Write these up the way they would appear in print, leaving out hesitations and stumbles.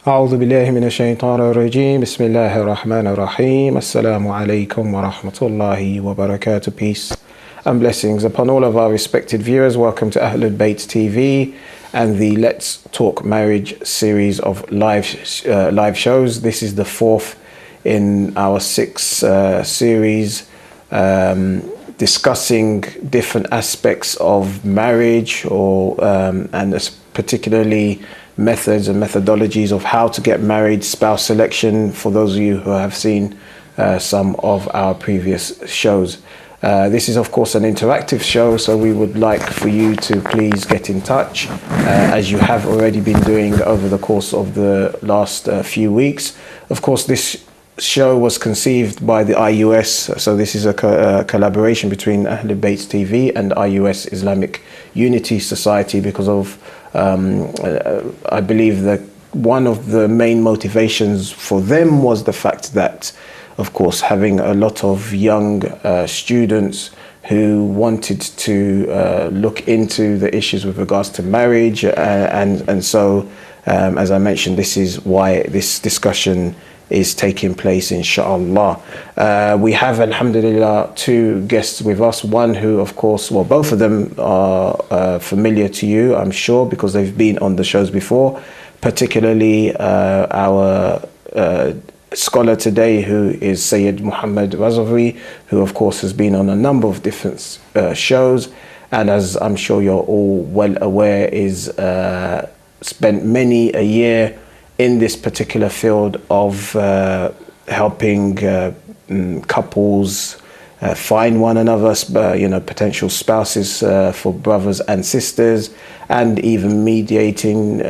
أعوذ بالله من الشيطان الرجيم بسم الله الرحمن الرحيم السلام عليكم ورحمة الله وبركاته. Peace and blessings upon all of our respected viewers. Welcome to Ahlul Bayt TV and the Let's Talk Marriage series of live shows. This is the fourth in our six series discussing different aspects of marriage and particularly methods and methodologies of how to get married, spouse selection, for those of you who have seen some of our previous shows. This is of course an interactive show, so we would like for you to please get in touch as you have already been doing over the course of the last few weeks. Of course, this show was conceived by the IUS, so this is a collaboration between Ahlul Bayt TV and IUS Islamic Unity Society, because of I believe that one of the main motivations for them was the fact that, of course, having a lot of young students who wanted to look into the issues with regards to marriage, and so as I mentioned, this is why this discussion is taking place, inshallah. We have, alhamdulillah, two guests with us. One who, of course, well, both of them are familiar to you, I'm sure, because they've been on the shows before, particularly our scholar today, who is Sayyid Muhammad Razavi, who of course has been on a number of different shows, and as I'm sure you're all well aware, is spent many a year in this particular field of helping couples find one another, potential spouses for brothers and sisters, and even mediating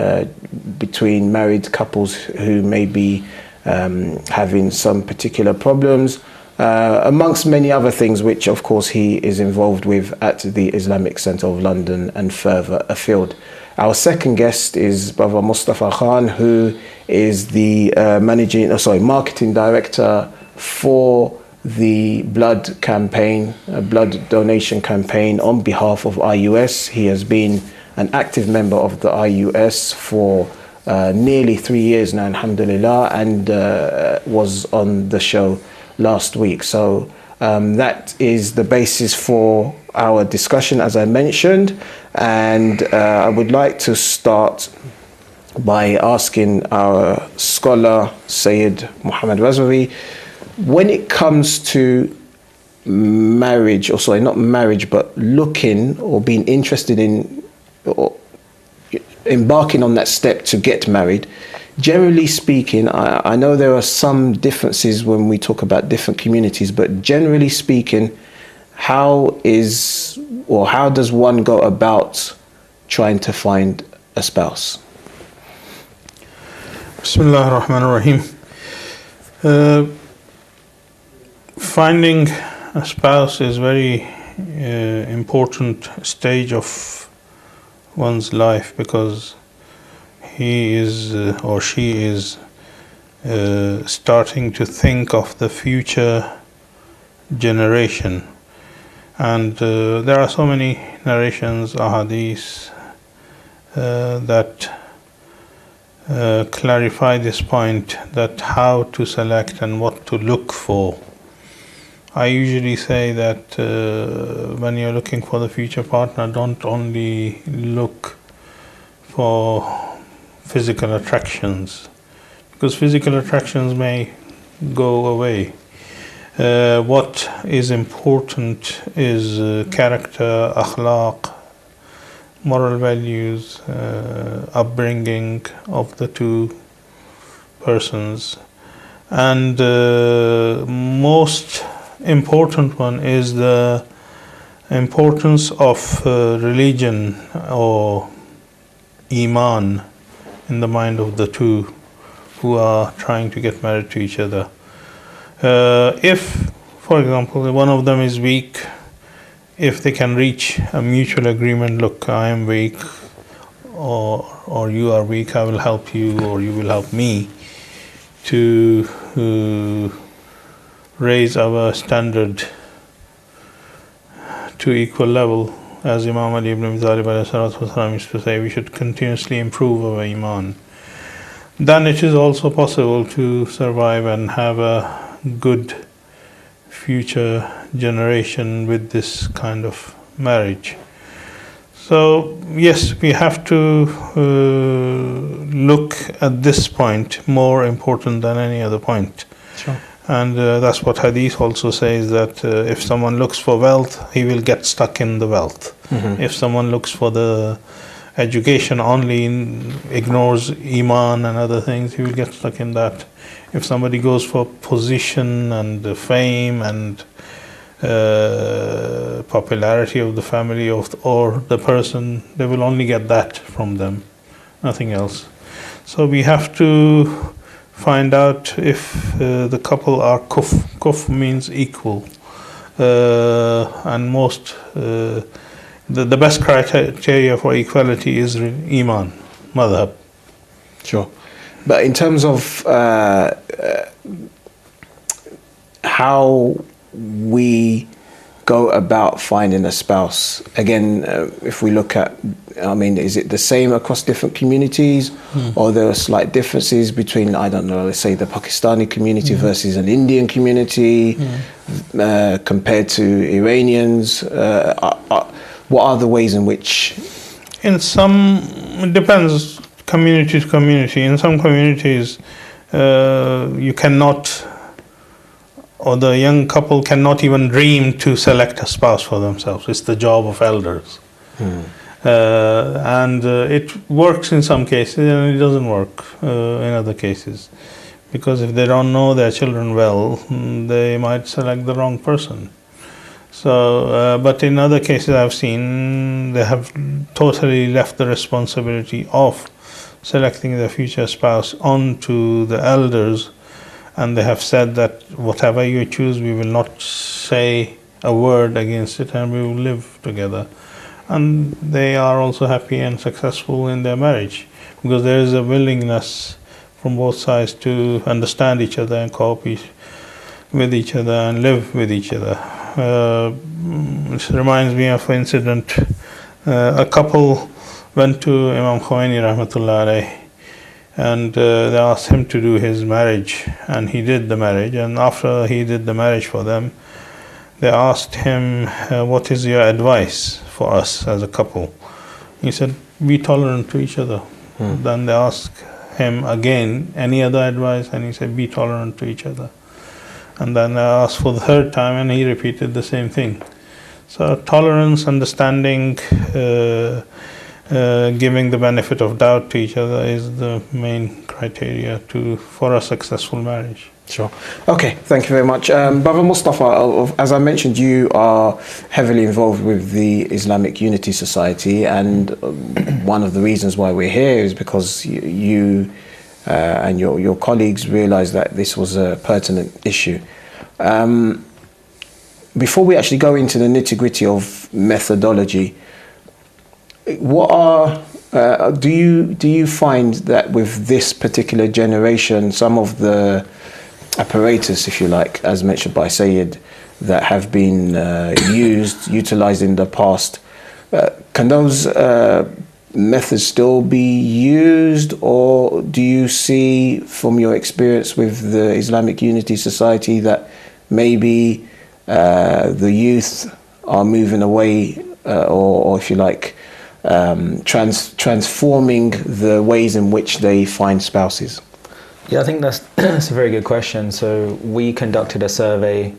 between married couples who may be having some particular problems, amongst many other things, which of course he is involved with at the Islamic Centre of London and further afield. Our second guest is Brother Mustafa Khan, who is the marketing director for the blood campaign, blood donation campaign on behalf of IUS. He has been an active member of the IUS for nearly 3 years now, alhamdulillah, and was on the show last week. So that is the basis for our discussion, as I mentioned, and I would like to start by asking our scholar, Sayyid Muhammad Razavi, when it comes to marriage, or sorry, not marriage, but looking or being interested in or embarking on that step to get married, generally speaking, I know there are some differences when we talk about different communities, but generally speaking, how does one go about trying to find a spouse? Bismillah ar-Rahman ar-Rahim. Finding a spouse is a very important stage of one's life, because he is or she is starting to think of the future generation. And there are so many narrations, ahadith, that clarify this point, that how to select and what to look for. I usually say that when you're looking for the future partner, don't only look for physical attractions, because physical attractions may go away. What is important is character, akhlaq, moral values, upbringing of the two persons, and most important one is the importance of religion or iman in the mind of the two who are trying to get married to each other. If, for example, one of them is weak, if they can reach a mutual agreement, look, I am weak, or you are weak, I will help you, or you will help me, to raise our standard to equal level. As Imam Ali ibn Abi Talib used to say, we should continuously improve our iman. then it is also possible to survive and have a good future generation with this kind of marriage. So yes, we have to look at this point more important than any other point. Sure. And that's what Hadith also says, that if someone looks for wealth, he will get stuck in the wealth. If someone looks for the education only, ignores Iman and other things, he will get stuck in that. If somebody goes for position and fame and popularity of the family or the person, they will only get that from them, nothing else. So we have to find out if the couple are kuf. Kuf means equal, and most the best criteria for equality is Iman, madhab. Sure. But in terms of how we go about finding a spouse, again, if we look at, I mean, is it the same across different communities, or there are slight differences between, I don't know, let's say the Pakistani community versus an Indian community, compared to Iranians? What are the ways in which? In some, it depends community to community. In some communities, you cannot, or the young couple cannot even dream to select a spouse for themselves. It's the job of elders. And it works in some cases and it doesn't work in other cases. Because if they don't know their children well, they might select the wrong person. So, but in other cases I've seen, they have totally left the responsibility of selecting their future spouse onto the elders, and they have said that whatever you choose, we will not say a word against it, and we will live together. And they are also happy and successful in their marriage, because there is a willingness from both sides to understand each other and cooperate with each other and live with each other. This reminds me of an incident. A couple went to Imam Khomeini rahmatullah alayhi, and they asked him to do his marriage, and he did the marriage. And after he did the marriage for them, they asked him, what is your advice for us as a couple? He said, be tolerant to each other. Then they asked him again, any other advice? And he said, be tolerant to each other. And then I asked for the third time, and he repeated the same thing. So tolerance, understanding, giving the benefit of doubt to each other is the main criteria for a successful marriage. Sure. Okay, thank you very much. Brother Mustafa, as I mentioned, you are heavily involved with the Islamic Unity Society, and one of the reasons why we're here is because you and your colleagues realized that this was a pertinent issue. Before we actually go into the nitty-gritty of methodology, what are do you find that with this particular generation, some of the apparatus, if you like, as mentioned by Sayyid, that have been utilized in the past, can those methods still be used, or do you see from your experience with the Islamic Unity Society that maybe the youth are moving away, or if you like, transforming the ways in which they find spouses? Yeah, I think that's a very good question. So we conducted a survey,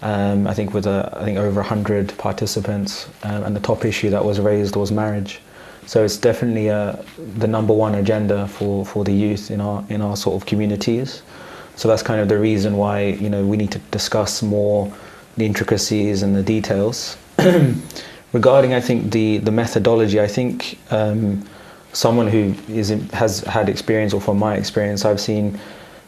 I think with over 100 participants, and the top issue that was raised was marriage. So it's definitely the number one agenda for the youth in our sort of communities. So that's kind of the reason why we need to discuss more the intricacies and the details. Regarding, I think the methodology, I think someone who has had experience, or from my experience, I've seen,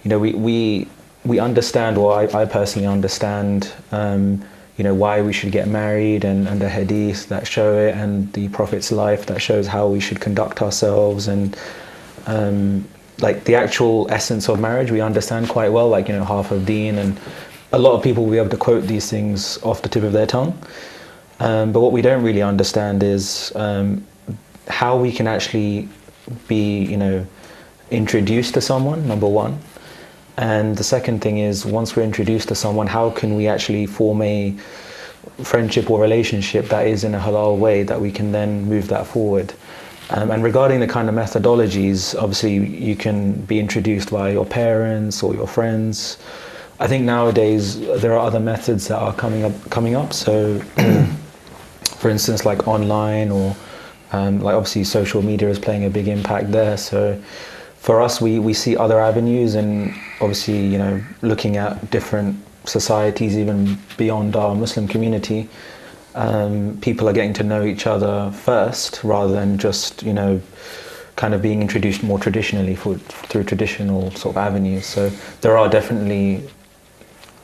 we understand, or I personally understand, why we should get married, and the hadith that show it, and the Prophet's life that shows how we should conduct ourselves, and like the actual essence of marriage we understand quite well, like half of deen, and a lot of people will be able to quote these things off the tip of their tongue. But what we don't really understand is how we can actually be, introduced to someone, number one. And the second thing is, once we're introduced to someone, how can we actually form a friendship or relationship that is in a halal way, that we can then move that forward. And regarding the kind of methodologies, obviously you can be introduced by your parents or your friends. I think nowadays there are other methods that are coming up. So, for instance, like online, or like obviously social media is playing a big impact there. So, for us, we see other avenues, and obviously, you know, looking at different societies even beyond our Muslim community. People are getting to know each other first, rather than just, you know, kind of being introduced more traditionally through traditional sort of avenues. So there are definitely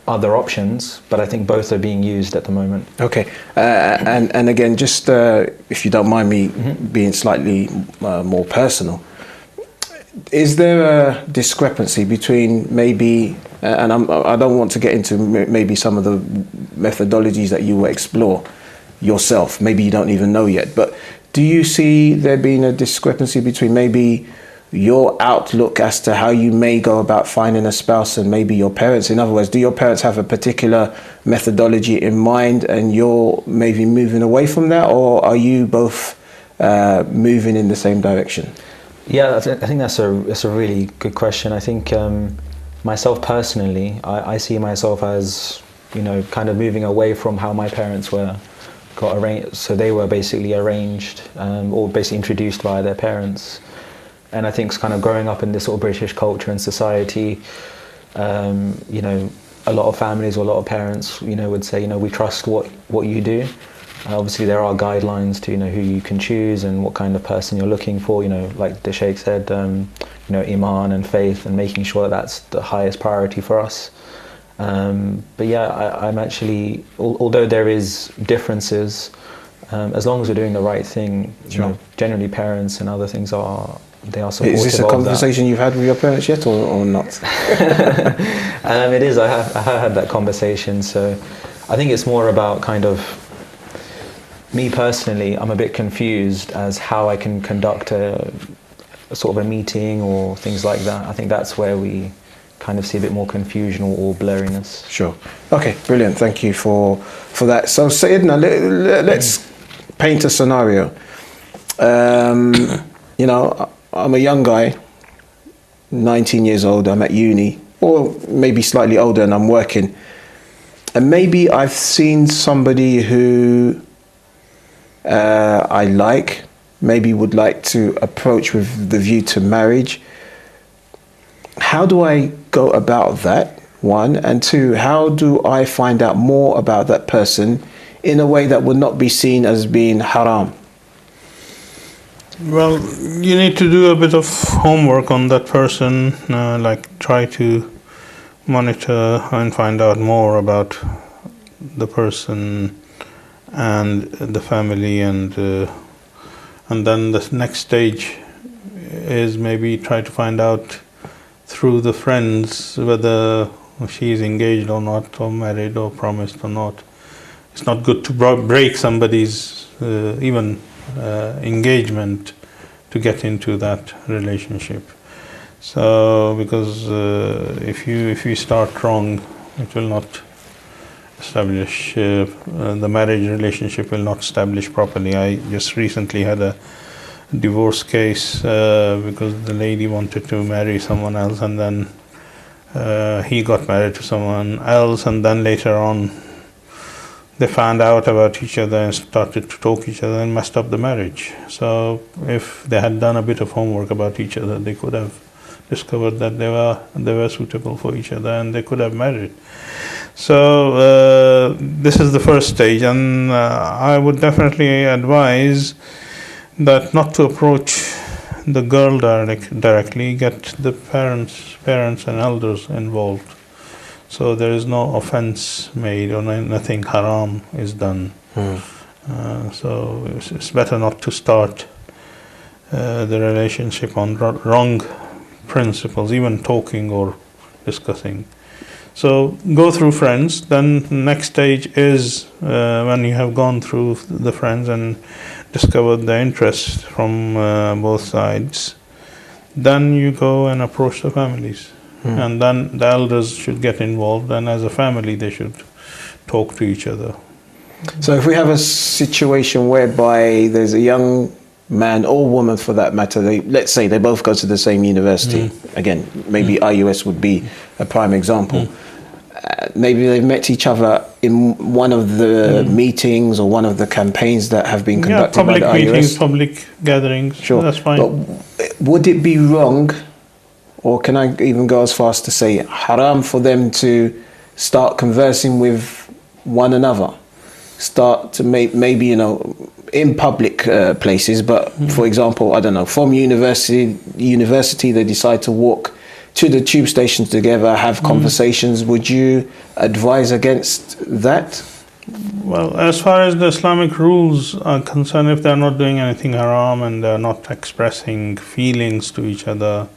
other options, but I think both are being used at the moment. Okay, and again, just if you don't mind me being slightly more personal, is there a discrepancy between maybe, and I don't want to get into maybe some of the methodologies that you will explore yourself, maybe you don't even know yet, but do you see there being a discrepancy between maybe your outlook as to how you may go about finding a spouse and maybe your parents? In other words, do your parents have a particular methodology in mind and you're maybe moving away from that, or are you both moving in the same direction? Yeah, I think that's a really good question. I think myself personally, I see myself as, you know, kind of moving away from how my parents got arranged. So they were basically arranged, or basically introduced by their parents. And I think it's kind of growing up in this sort of British culture and society, you know, a lot of families or a lot of parents, you know, would say, you know, we trust what you do. Obviously, there are guidelines to, you know, who you can choose and what kind of person you're looking for. You know, like the Sheikh said, you know, iman and faith, and making sure that that's the highest priority for us. But yeah, I'm actually, although there is differences, as long as we're doing the right thing, you know, generally parents and other things they are supportive. Is this a conversation you've had with your parents yet, or not? It is. I have had that conversation. So I think it's more about kind of, me personally, I'm a bit confused as how I can conduct a sort of a meeting or things like that. I think that's where we kind of see a bit more confusion or blurriness. Sure. Okay, brilliant. Thank you for that. So Sayyidina, let's paint a scenario. You know, I'm a young guy, 19 years old, I'm at uni, or maybe slightly older, and I'm working. And maybe I've seen somebody who I like, maybe would like to approach with the view to marriage. How do I go about that, one? And two, how do I find out more about that person in a way that would not be seen as being haram? Well, you need to do a bit of homework on that person, like try to monitor and find out more about the person and the family, and then the next stage is maybe try to find out through the friends whether she is engaged or not, or married or promised or not. It's not good to break somebody's even engagement to get into that relationship. So because if you start wrong, it will not establish, the marriage relationship will not establish properly. I just recently had a divorce case because the lady wanted to marry someone else, and then he got married to someone else, and then later on they found out about each other and started to talk each other and messed up the marriage. So if they had done a bit of homework about each other, they could have discovered that they were suitable for each other and they could have married. So this is the first stage, and I would definitely advise that not to approach the girl directly, get the parents and elders involved, so there is no offense made or nothing haram is done. So it's better not to start the relationship on wrong principles, even talking or discussing. So go through friends. Then next stage is when you have gone through the friends and discovered the interest from both sides, then you go and approach the families. And then the elders should get involved, and as a family they should talk to each other. So if we have a situation whereby there's a young man or woman for that matter, let's say they both go to the same university, again, maybe IUS would be a prime example. Maybe they've met each other in one of the meetings or one of the campaigns that have been conducted by the IUS. Public meetings, public gatherings, sure. That's fine. But would it be wrong, or can I even go as far as to say haram for them to start conversing with one another? Start to maybe, you know, in public places, but for example, I don't know, from university they decide to walk to the tube stations together, have conversations. Would you advise against that? Well, as far as the Islamic rules are concerned, if they're not doing anything haram and they're not expressing feelings to each other,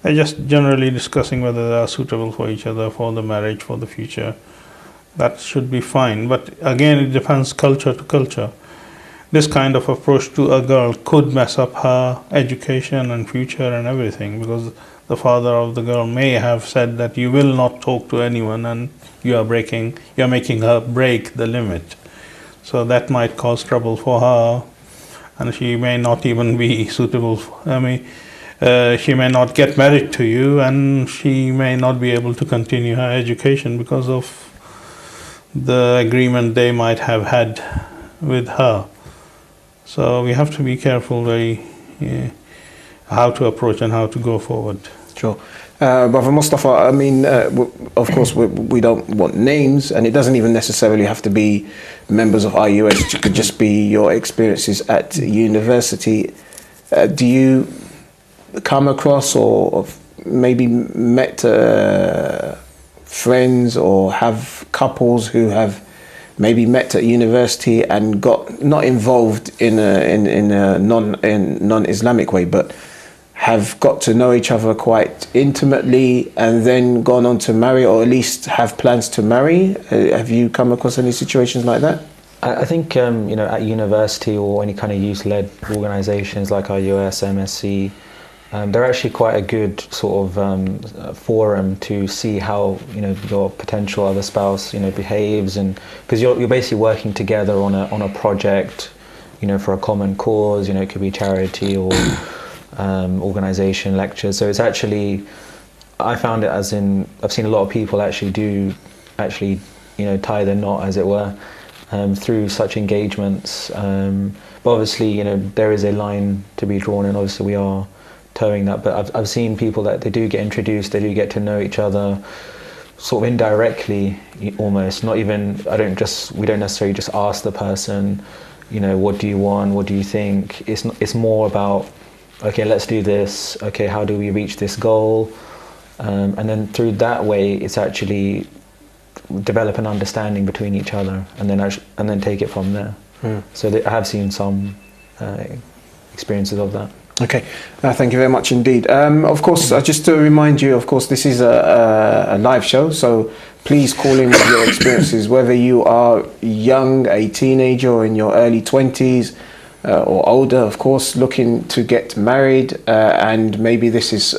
they're just generally discussing whether they are suitable for each other, for the marriage, for the future, that should be fine. But again, it depends culture to culture. This kind of approach to a girl could mess up her education and future and everything, because the father of the girl may have said that you will not talk to anyone, and you are making her break the limit. So that might cause trouble for her, and she may not even be suitable. She may not get married to you, and she may not be able to continue her education because of the agreement they might have had with her. So we have to be careful how to approach and how to go forward. Sure. Brother Mustafa, I mean, of course, we don't want names, and it doesn't even necessarily have to be members of IUS. It could just be your experiences at university. Do you come across or maybe met friends or have couples who have maybe met at university and got not involved in a non-Islamic way, but have got to know each other quite intimately and then gone on to marry, or at least have plans to marry? Have you come across any situations like that? I think at university or any kind of youth-led organisations like IUS, MSc, they're actually quite a good sort of forum to see how your potential other spouse behaves, and because you're basically working together on a project for a common cause. It could be charity or organisation, lectures. So it's actually, I found it as in, I've seen a lot of people actually tie the knot, as it were, through such engagements. But obviously there is a line to be drawn, and obviously we are towing that. But I've seen people that they do get introduced, they do get to know each other sort of indirectly, almost. Not even, we don't necessarily just ask the person, what do you want, what do you think? It's more about, okay, let's do this. Okay, how do we reach this goal? And then through that way, it's actually develop an understanding between each other, and then take it from there. So I have seen some experiences of that. Okay, thank you very much indeed. Of course, just to remind you, of course, this is a live show, so please call in with your experiences, whether you are young, a teenager, or in your early 20s, or older, of course, looking to get married, and maybe this is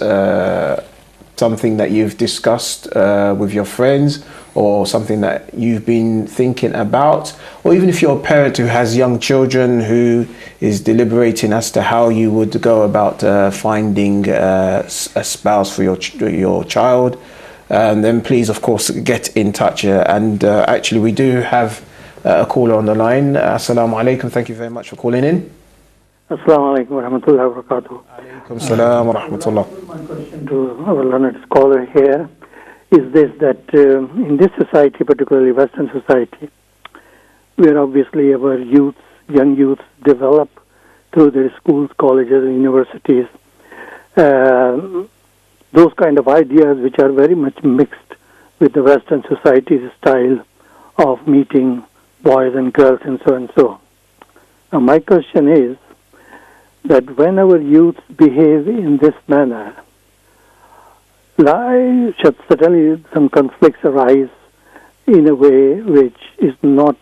something that you've discussed with your friends, or something that you've been thinking about, or even if you're a parent who has young children who is deliberating as to how you would go about finding a spouse for your child, then please, of course, get in touch. And actually, we do have a caller on the line. Assalamu alaikum. Thank you very much for calling in. Assalamu alaikum wa rahmatullahi wa barakatuh. Alaikum salam wa rahmatullah. My question to our learned scholar here is this, that in this society, particularly Western society, where obviously our young youths develop through their schools, colleges, and universities, those kind of ideas which are very much mixed with the Western society's style of meeting boys and girls and so and so. Now my question is that when our youths behave in this manner, certainly some conflicts arise in a way which is not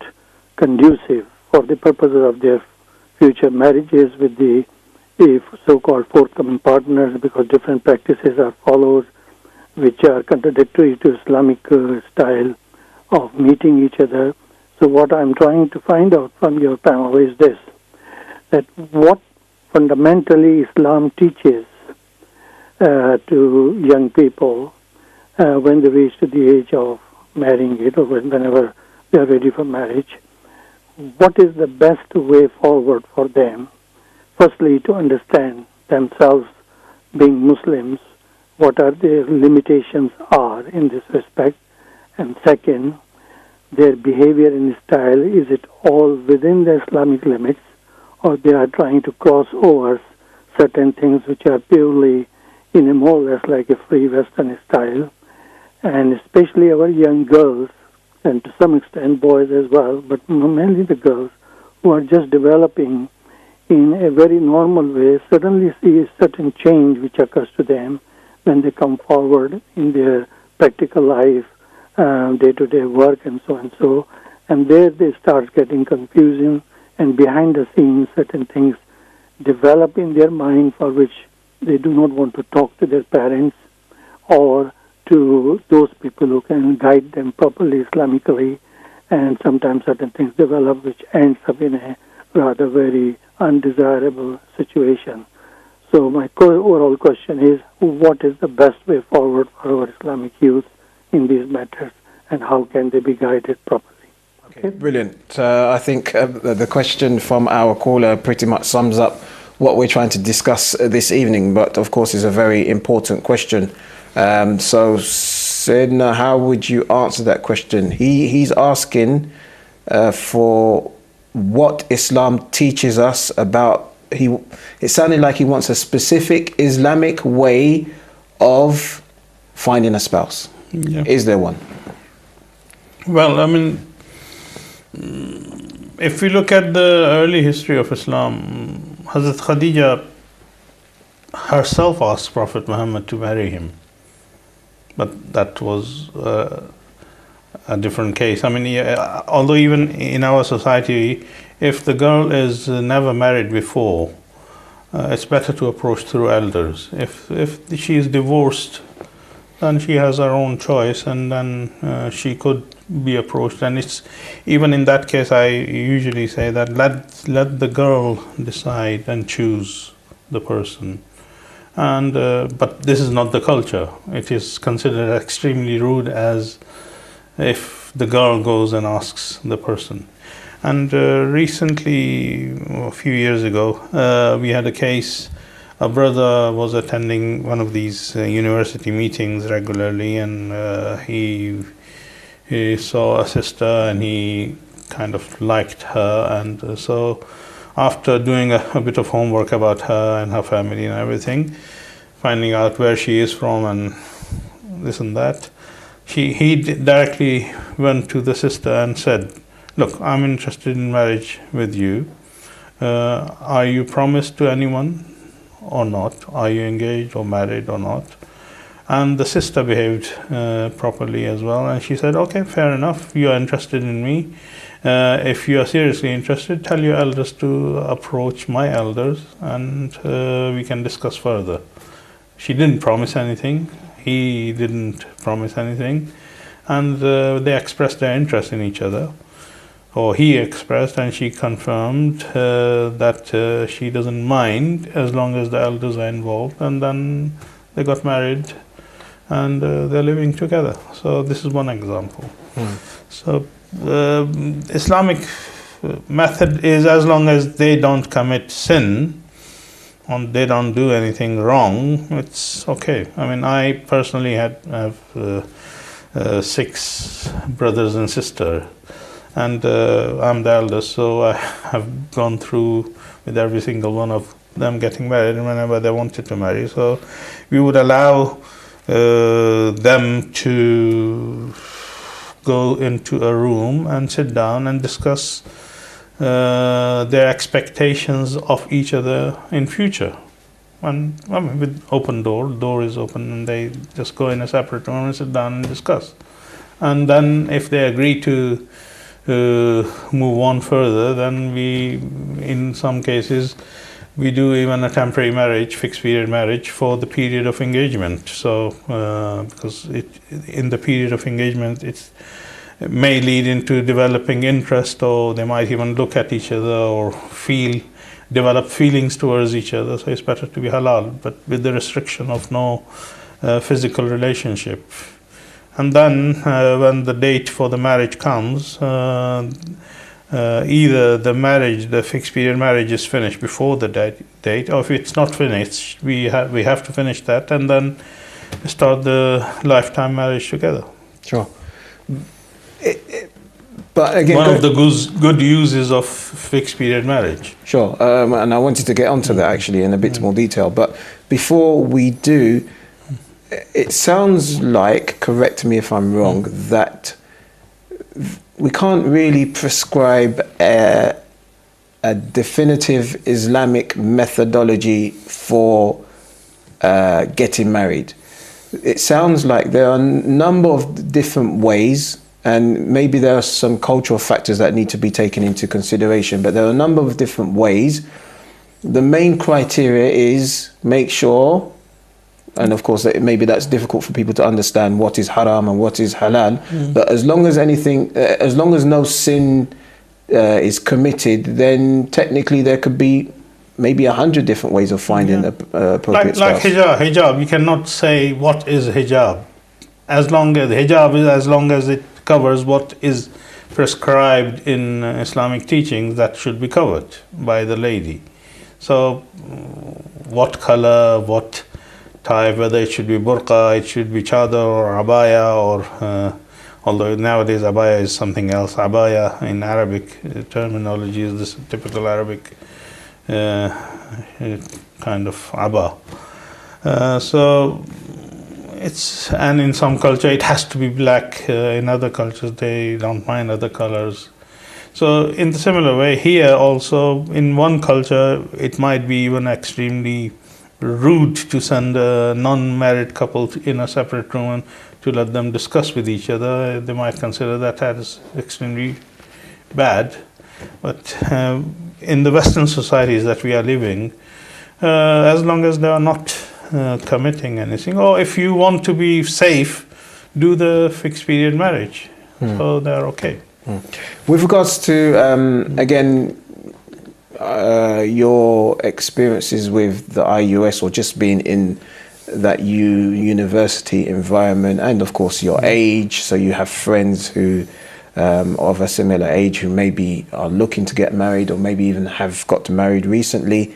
conducive for the purposes of their future marriages with the if so-called forthcoming partners, because different practices are followed which are contradictory to Islamic style of meeting each other. So what I'm trying to find out from your panel is this, that what fundamentally Islam teaches to young people when they reach to the age of marrying it, or whenever they are ready for marriage. What is the best way forward for them? Firstly, to understand themselves being Muslims, what are their limitations are in this respect, and second, their behavior and style, is it all within the Islamic limits, or they are trying to cross over certain things which are purely in a more or less like a free Western style, and especially our young girls, and to some extent boys as well, but mainly the girls, who are just developing in a very normal way, suddenly see a certain change which occurs to them when they come forward in their practical life, day-to-day work and so, and there they start getting confusing, and behind the scenes certain things develop in their mind for which they do not want to talk to their parents or to those people who can guide them properly Islamically, and sometimes certain things develop which ends up in a rather very undesirable situation. So my overall question is, what is the best way forward for our Islamic youth in these matters, and how can they be guided properly? Okay, brilliant. I think the question from our caller pretty much sums up what we're trying to discuss this evening, but of course is a very important question. So, Sayyidina, how would you answer that question? He's asking for what Islam teaches us about. It sounded like he wants a specific Islamic way of finding a spouse. Yeah. Is there one? Well, I mean, if we look at the early history of Islam, Hazrat Khadija herself asked Prophet Muhammad to marry him. But that was a different case. I mean, although even in our society, if the girl is never married before, it's better to approach through elders. If she is divorced, then she has her own choice, and then she could be approached. And it's even in that case, I usually say that let the girl decide and choose the person. And but this is not the culture. It is considered extremely rude as if the girl goes and asks the person. And recently, a few years ago, we had a case. A brother was attending one of these university meetings regularly, and he saw a sister, and he kind of liked her. And so after doing a bit of homework about her and her family and everything, finding out where she is from and this and that, he directly went to the sister and said, "Look, I'm interested in marriage with you. Are you promised to anyone or not? Are you engaged or married or not?" And the sister behaved properly as well, and she said, "Okay, fair enough, you are interested in me. If you are seriously interested, tell your elders to approach my elders, and we can discuss further." She didn't promise anything, he didn't promise anything, and they expressed their interest in each other, or he expressed, and she confirmed that she doesn't mind as long as the elders are involved, and then they got married, and they're living together. So this is one example. So Islamic method is, as long as they don't commit sin, and they don't do anything wrong, it's okay. I mean, I personally have 6 brothers and sisters, and I'm the eldest, so I have gone through with every single one of them getting married whenever they wanted to marry. So we would allow them to go into a room and sit down and discuss their expectations of each other in future. And I mean, with open door is open, and they just go in a separate room and sit down and discuss. And then if they agree to move on further, then we, in some cases, we do even a temporary marriage, fixed period marriage, for the period of engagement. So, because in the period of engagement, it may lead into developing interest, or they might even look at each other or develop feelings towards each other. So it's better to be halal, but with the restriction of no physical relationship. And then when the date for the marriage comes, either the fixed period marriage is finished before the date, or if it's not finished, we have to finish that and then start the lifetime marriage together. Sure. But again, one of the good uses of fixed period marriage. Sure, and I wanted to get onto that actually in a bit more detail. But before we do, it sounds like, correct me if I'm wrong, that we can't really prescribe a definitive Islamic methodology for getting married. It sounds like there are a number of different ways, and maybe there are some cultural factors that need to be taken into consideration, but there are a number of different ways. The main criteria is make sure, and of course maybe that's difficult for people to understand what is haram and what is halal, but as long as no sin is committed, then technically there could be maybe 100 different ways of finding a appropriate spouse. Like hijab, you cannot say what is hijab. As long as it covers what is prescribed in Islamic teachings, that should be covered by the lady. So what color, what type, whether it should be burqa, it should be chadar or abaya, or although nowadays abaya is something else. Abaya in Arabic terminology is this typical Arabic kind of abba. So it's, and in some culture it has to be black. In other cultures they don't mind other colors. So in the similar way here also, in one culture it might be even extremely rude to send a non-married couple in a separate room and to let them discuss with each other. They might consider that as extremely bad. But in the Western societies that we are living, as long as they are not committing anything, or if you want to be safe, do the fixed period marriage. So they're okay. With regards to, again, your experiences with the IUS, or just being in that university environment, and of course your age, so you have friends who of a similar age who maybe are looking to get married, or maybe even have got married recently.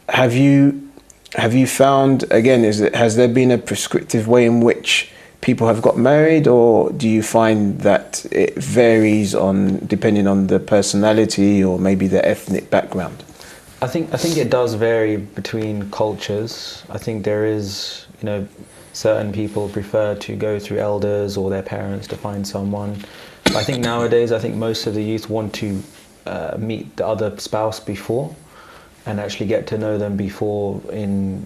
Have you found, again, has there been a prescriptive way in which people have got married, or do you find that it varies depending on the personality or maybe the ethnic background? I think it does vary between cultures. I think there is, certain people prefer to go through elders or their parents to find someone. But I think nowadays, most of the youth want to meet the other spouse before, and actually get to know them before in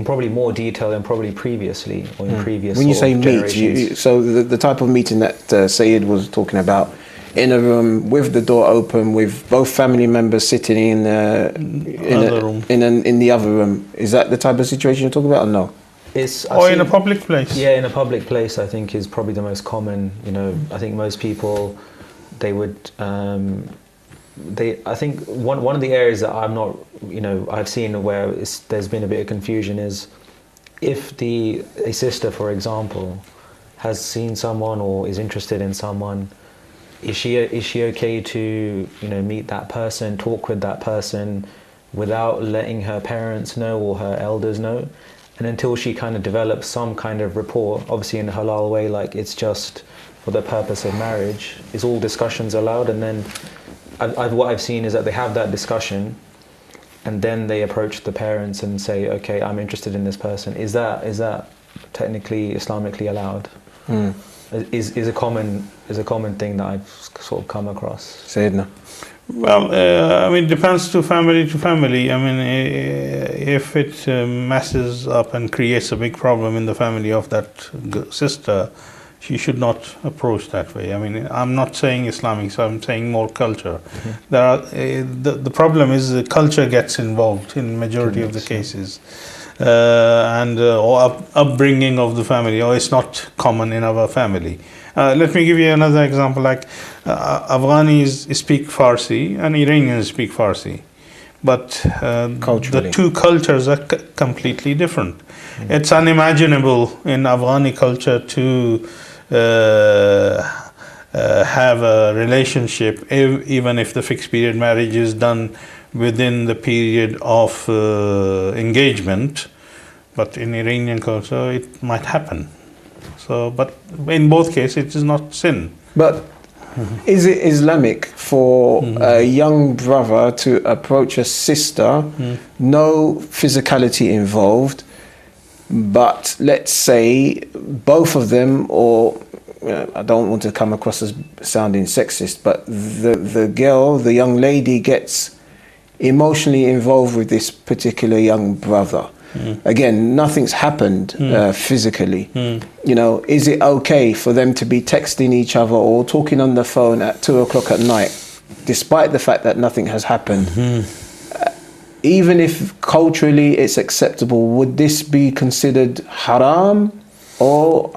probably more detail than probably previously, or in previous. When you say meet, so the type of meeting that Sayed was talking about, in a room with the door open, with both family members sitting in the other room, is that the type of situation you're talking about, or no? In a public place. Yeah, in a public place, I think is probably the most common. I think most people, they would. I think one of the areas that I'm not, I've seen where there's been a bit of confusion is if a sister, for example, has seen someone or is interested in someone, is she okay to meet that person, talk with that person without letting her parents know or her elders know, and until she kind of develops some kind of rapport, obviously in a halal way, like it's just for the purpose of marriage, is all discussions allowed? And then what I've seen is that they have that discussion, and then they approach the parents and say, okay, I'm interested in this person. Is that technically Islamically allowed? Is a common thing that I've sort of come across. Sayyidina. Well, it depends to family. If it messes up and creates a big problem in the family of that sister, you should not approach that way. I mean, I'm not saying Islamic, so I'm saying more culture. There are the problem is the culture gets involved in majority of the cases, and or upbringing of the family, or it's not common in our family. Let me give you another example. Like Afghanis speak Farsi and Iranians speak Farsi, but the two cultures are completely different. It's unimaginable in Afghani culture to have a relationship, even if the fixed period marriage is done within the period of engagement, but in Iranian culture it might happen. So, but in both cases it is not sin. But is it Islamic for a young brother to approach a sister, no physicality involved, but let's say both of them, or I don't want to come across as sounding sexist, but the girl, the young lady, gets emotionally involved with this particular young brother. Again, nothing's happened physically. You know, is it okay for them to be texting each other or talking on the phone at 2 o'clock at night, despite the fact that nothing has happened? Even if culturally it's acceptable, would this be considered haram or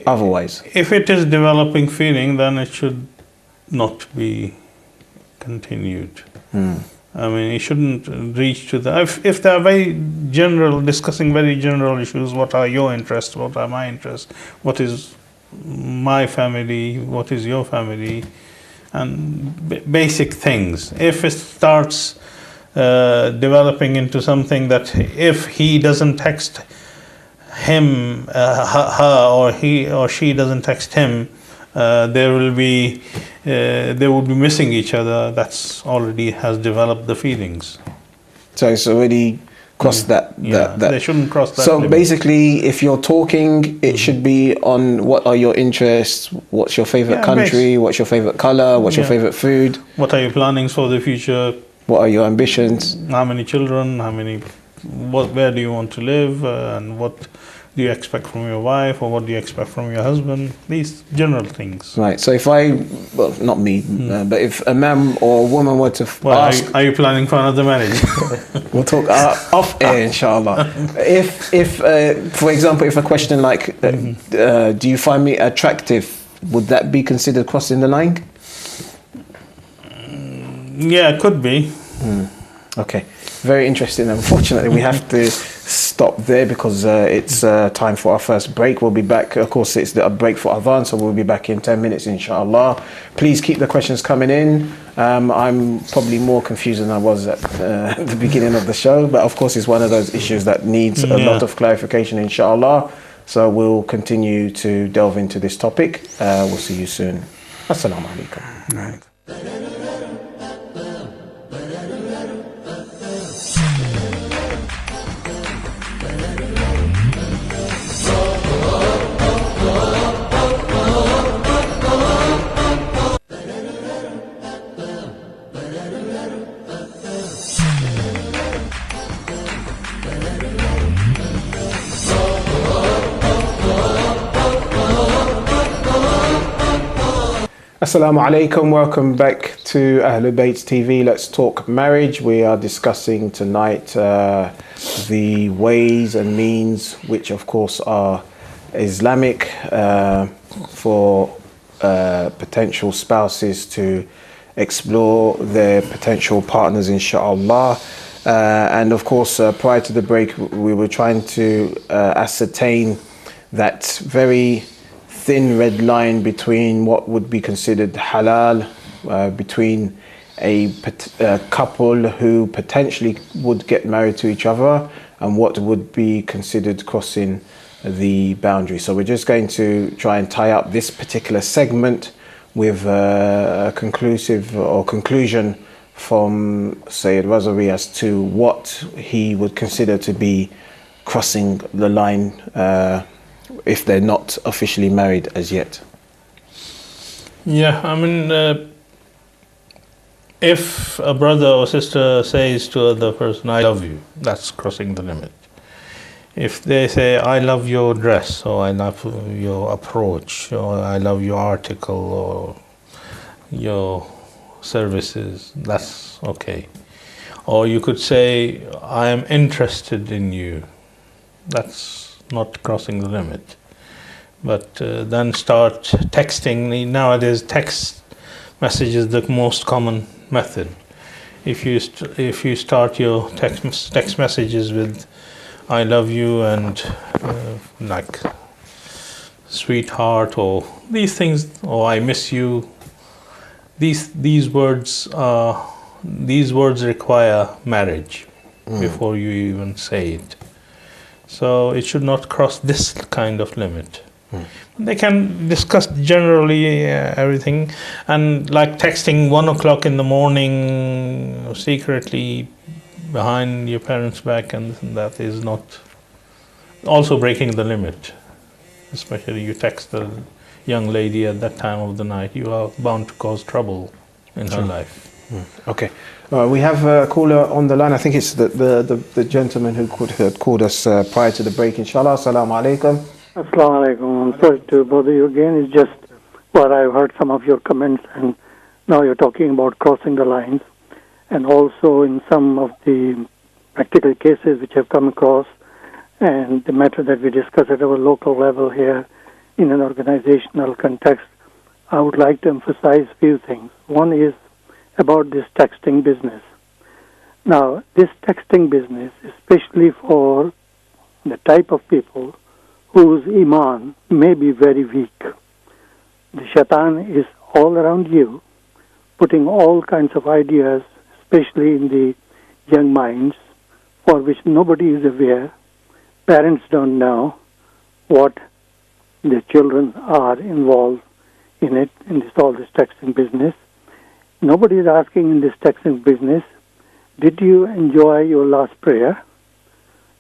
otherwise? If it is developing feeling, then it should not be continued. I mean, it shouldn't reach to the... If they are very general, discussing very general issues, what are your interests, what are my interests, what is my family, what is your family, and basic things. If it starts developing into something that if he doesn't text him, her, or he or she doesn't text him, they would be missing each other. That's already has developed the feelings. So it's already crossed that. They shouldn't cross that. So limit. basically, if you're talking, it should be on what are your interests, what's your favorite country, what's your favorite color, what's your favorite food, what are your plannings for the future, what are your ambitions, how many children, where do you want to live, and what do you expect from your wife, or what do you expect from your husband? These general things. Right. So if well, not me, but if a man or a woman were to ask, are you planning for another marriage? We'll talk off air, inshallah. If for example, if a question like, do you find me attractive, would that be considered crossing the line? Yeah, it could be. Okay, very interesting. Unfortunately, we have to stop there because it's time for our first break. We'll be back. Of course, it's a break for Adhan, so we'll be back in 10 minutes, inshallah. Please keep the questions coming in. I'm probably more confused than I was at the beginning of the show, but of course, it's one of those issues that needs a lot of clarification, inshallah. So we'll continue to delve into this topic. We'll see you soon. Assalamu alaikum. Right. Assalamu alaikum, welcome back to Ahlul Bayt TV. Let's talk marriage. We are discussing tonight the ways and means which of course are Islamic for potential spouses to explore their potential partners, inshallah. And of course, prior to the break, we were trying to ascertain that very thin red line between what would be considered halal, between a couple who potentially would get married to each other, and what would be considered crossing the boundary. So we're just going to try and tie up this particular segment with a conclusive or conclusion from Sayyid Razari as to what he would consider to be crossing the line if they're not officially married as yet. Yeah, I mean, if a brother or sister says to other person, I love you, that's crossing the limit. If they say, I love your dress, or I love your approach, or I love your article, or your services, that's okay. Or you could say, I am interested in you. That's not crossing the limit. But then start texting. Nowadays, text message is the most common method. If you start your text messages with I love you and like sweetheart or these things, or I miss you, these words require marriage before you even say it. So it should not cross this kind of limit. They can discuss generally everything, and like texting 1 o'clock in the morning secretly behind your parents' back, and that is not also breaking the limit. Especially you text a young lady at that time of the night, you are bound to cause trouble in her life. Okay. We have a caller on the line. I think it's the gentleman who had called us prior to the break. Inshallah. Assalamu alaikum. Assalamu alaikum. I'm sorry to bother you again. It's just what I've heard some of your comments, and now you're talking about crossing the lines. And also in some of the practical cases which have come across, and the matter that we discuss at our local level here in an organizational context, I would like to emphasize a few things. One is about this texting business. Now, this texting business, especially for the type of people whose iman may be very weak, the shaitan is all around you, putting all kinds of ideas, especially in the young minds, for which nobody is aware. Parents don't know what their children are involved in it, in all this texting business. Nobody is asking in this texting business, did you enjoy your last prayer?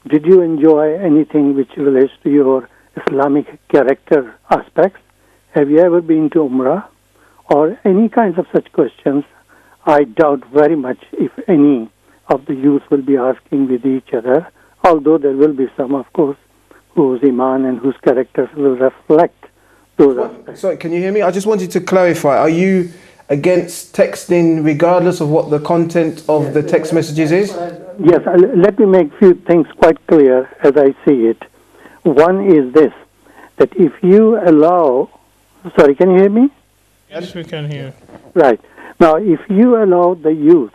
Did you enjoy anything which relates to your Islamic character aspects? Have you ever been to Umrah? Or any kinds of such questions. I doubt very much if any of the youth will be asking with each other, although there will be some, of course, whose iman and whose characters will reflect those aspects. Sorry, can you hear me? I just wanted to clarify. Are you against texting regardless of what the content of the text messages is? Yes, let me make a few things quite clear as I see it. One is this, that if you allow... Sorry, can you hear me? Yes, we can hear. Right. Now, if you allow the youth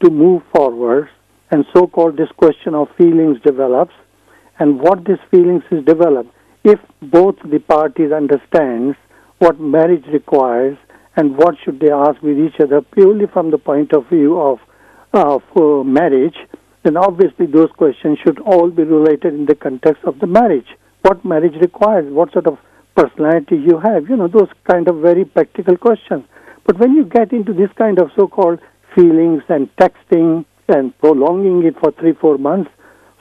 to move forward, and so-called this question of feelings develops, and what these feelings is developed, if both the parties understands what marriage requires and what should they ask with each other purely from the point of view of marriage, then obviously those questions should all be related in the context of the marriage. What marriage requires, what sort of personality you have, those kind of very practical questions. But when you get into this kind of so-called feelings and texting and prolonging it for 3-4 months,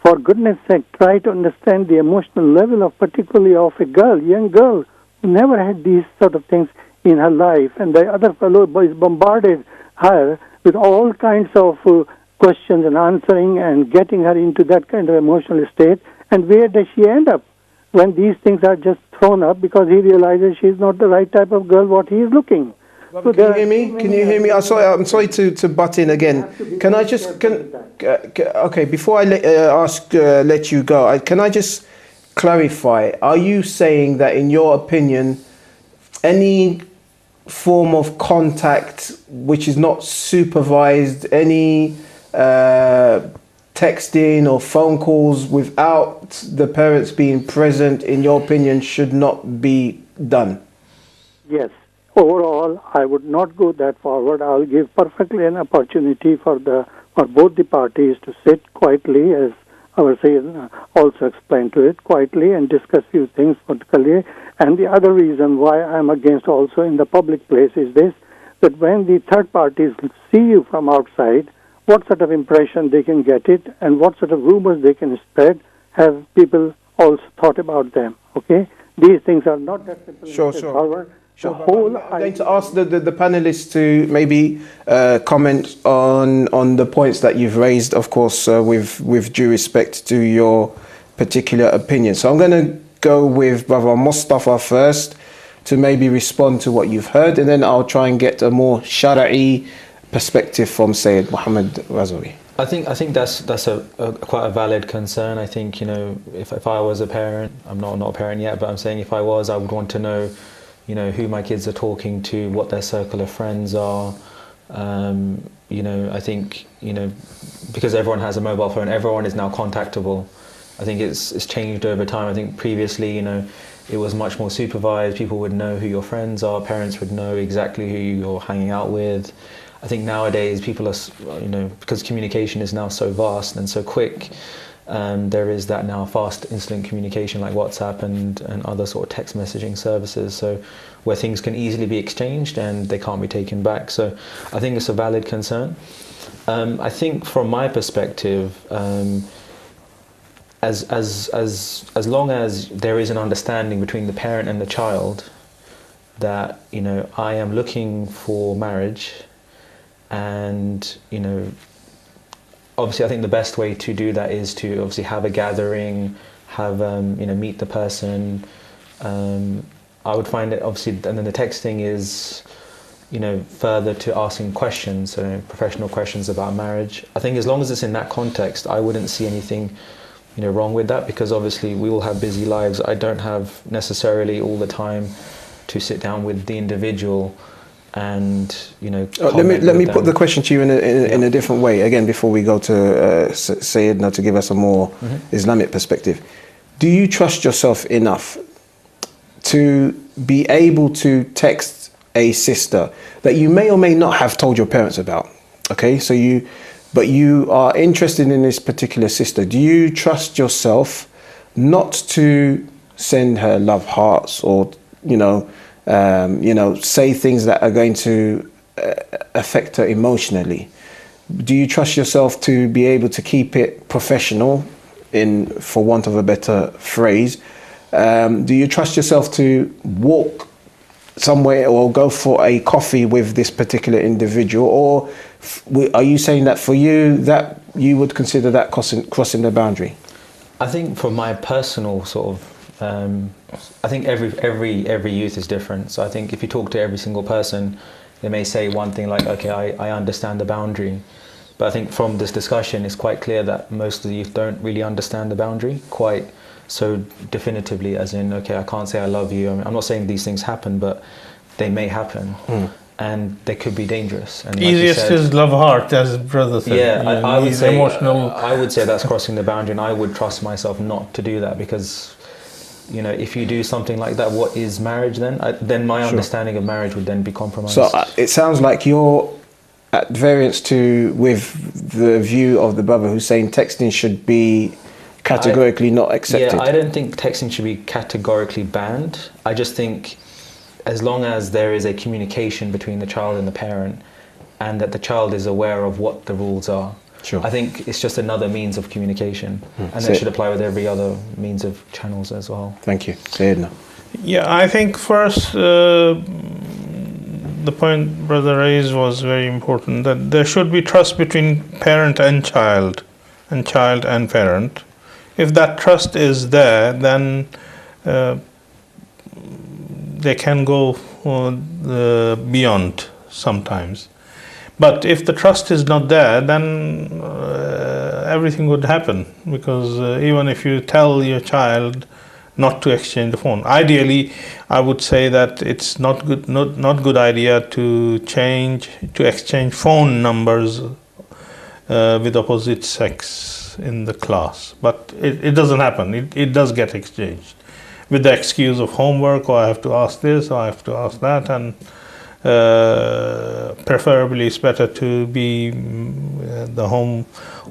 for goodness sake, try to understand the emotional level of particularly of a girl, young girl, who never had these sort of things in her life, and the other fellow is bombarded her with all kinds of questions and answering and getting her into that kind of emotional state. And where does she end up when these things are just thrown up because he realizes she's not the right type of girl what he is looking? So can you hear me? Can you hear me? I'm sorry to butt in again. Can I just okay? Before I let you go, can I just clarify? Are you saying that, in your opinion, any form of contact which is not supervised, any texting or phone calls without the parents being present, in your opinion, should not be done? Yes. Overall, I would not go that forward. I'll give perfectly an opportunity for both the parties to sit quietly, as our Sayyid also explained to it, quietly and discuss few things politically. And the other reason why I'm against also in the public place is this, that when the third parties see you from outside, what sort of impression they can get it and what sort of rumors they can spread, have people also thought about them, okay? These things are not that simple. Sure. I'm going to ask the panelists to maybe comment on the points that you've raised, of course, with due respect to your particular opinion. So I'm going to go with Brother Mustafa first to maybe respond to what you've heard, and then I'll try and get a more Shara'i perspective from Sayyid Muhammad Razawi. I think that's a quite a valid concern. I think, you know, if I was a parent, I'm not a parent yet, but I'm saying if I was, I would want to know, you know, who my kids are talking to, what their circle of friends are. You know, I think, you know, because everyone has a mobile phone, everyone is now contactable. I think it's changed over time. I think previously, you know, it was much more supervised. People would know who your friends are. Parents would know exactly who you're hanging out with. I think nowadays people are, you know, because communication is now so vast and so quick, there is that now fast instant communication like WhatsApp and other sort of text messaging services, so where things can easily be exchanged and they can't be taken back. So I think it's a valid concern. I think from my perspective, as long as there is an understanding between the parent and the child that, you know, I am looking for marriage, and, you know, obviously I think the best way to do that is to obviously have a gathering, have, you know, meet the person. I would find it obviously, and then the texting is, you know, further to asking questions, so professional questions about marriage. I think as long as it's in that context, I wouldn't see anything, you know, wrong with that, because obviously we all have busy lives. I don't have necessarily all the time to sit down with the individual and, you know, let me put the question to you in a different way again before we go to Sayyidna to give us a more Islamic perspective. Do you trust yourself enough to be able to text a sister that you may or may not have told your parents about? Okay, so but you are interested in this particular sister. Do you trust yourself not to send her love hearts or, you know, say things that are going to affect her emotionally? Do you trust yourself to be able to keep it professional, for want of a better phrase? Do you trust yourself to walk somewhere or go for a coffee with this particular individual? Or are you saying that for you, that you would consider that crossing the boundary? I think for my personal sort of, I think every youth is different. So I think if you talk to every single person, they may say one thing like, okay, I understand the boundary. But I think from this discussion, it's quite clear that most of the youth don't really understand the boundary quite so definitively, as in, okay, I can't say I love you. I mean, I'm not saying these things happen, but they may happen. And they could be dangerous. And easiest is love heart, as brother said. Yeah, I would say emotional. I would say that's crossing the boundary, and I would trust myself not to do that, because, you know, if you do something like that, what is marriage then? Then my understanding of marriage would then be compromised. So it sounds like you're at variance with the view of the brother who's saying texting should be categorically not accepted. Yeah, I don't think texting should be categorically banned. I just think as long as there is a communication between the child and the parent, and that the child is aware of what the rules are. Sure. I think it's just another means of communication, and that should apply with every other means of channels as well. Thank you. Sayyidina. Yeah, I think first the point brother raised was very important, that there should be trust between parent and child and parent. If that trust is there, then they can go beyond sometimes. But if the trust is not there, then everything would happen, because even if you tell your child not to exchange the phone, ideally I would say that it's not good idea to exchange phone numbers with opposite sex in the class. But it doesn't happen. It does get exchanged with the excuse of homework, or I have to ask this, or I have to ask that, and preferably it's better to be the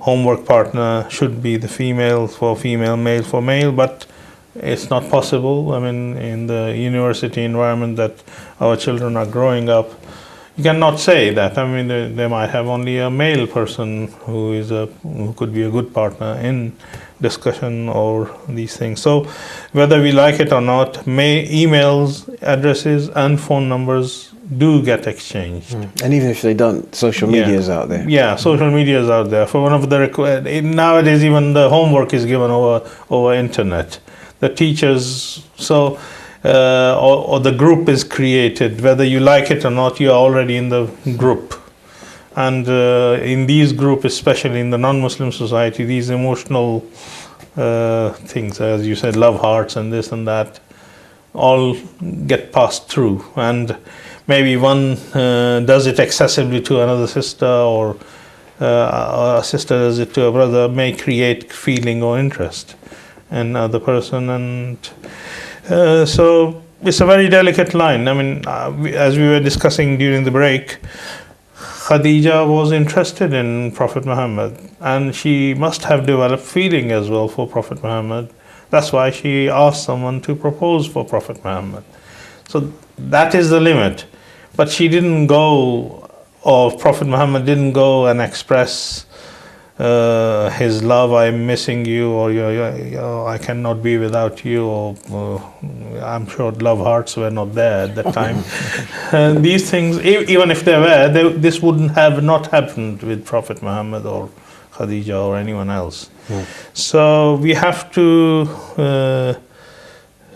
homework partner should be the female for female, male for male, but it's not possible. I mean, in the university environment that our children are growing up, you cannot say that. I mean, they might have only a male person who could be a good partner in discussion or these things. So whether we like it or not, emails, addresses and phone numbers do get exchanged. And even if they don't, social media is out there. Yeah, social media is out there. For one of the nowadays, even the homework is given over internet. The teachers, so or the group is created. Whether you like it or not, you are already in the group. And in these groups, especially in the non-Muslim society, these emotional things, as you said, love hearts and this and that, all get passed through. And maybe one does it excessively to another sister, or a sister does it to a brother, may create feeling or interest in other person. And so it's a very delicate line. I mean, as we were discussing during the break, Khadija was interested in Prophet Muhammad, and she must have developed feeling as well for Prophet Muhammad. That's why she asked someone to propose for Prophet Muhammad. So that is the limit. But she didn't go, or Prophet Muhammad didn't go and express his love, I'm missing you, or I cannot be without you, or I'm sure love hearts were not there at that time. These things, even if they were, this wouldn't have not happened with Prophet Muhammad or Khadija or anyone else. So we have to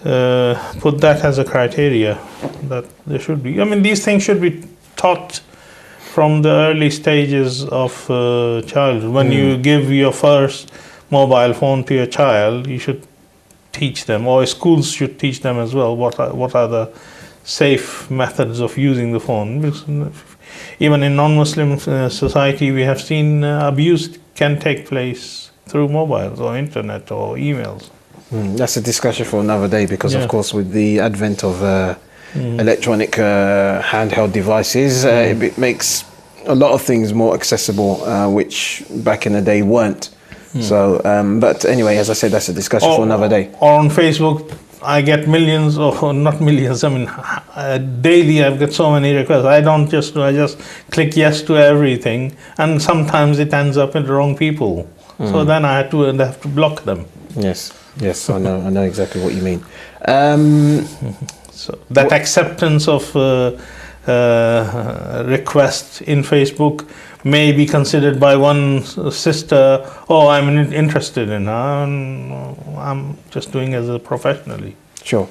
put that as a criteria, that there should be. I mean, these things should be taught from the early stages of childhood. When you give your first mobile phone to your child, you should teach them, or schools should teach them as well, what are the safe methods of using the phone. Because even in non-Muslim society, we have seen abuse can take place through mobiles or internet or emails. That's a discussion for another day, because of course with the advent of electronic handheld devices, it makes a lot of things more accessible, which back in the day weren't. So, but anyway, as I said, that's a discussion for another day. Or on Facebook, I get millions, or not millions, I mean, daily I've got so many requests. I just click yes to everything, and sometimes it ends up with the wrong people. So then I have to block them. Yes, I know exactly what you mean. So that acceptance of request in Facebook may be considered by one sister, oh, I'm interested in her, and I'm just doing it as a professionally. Sure.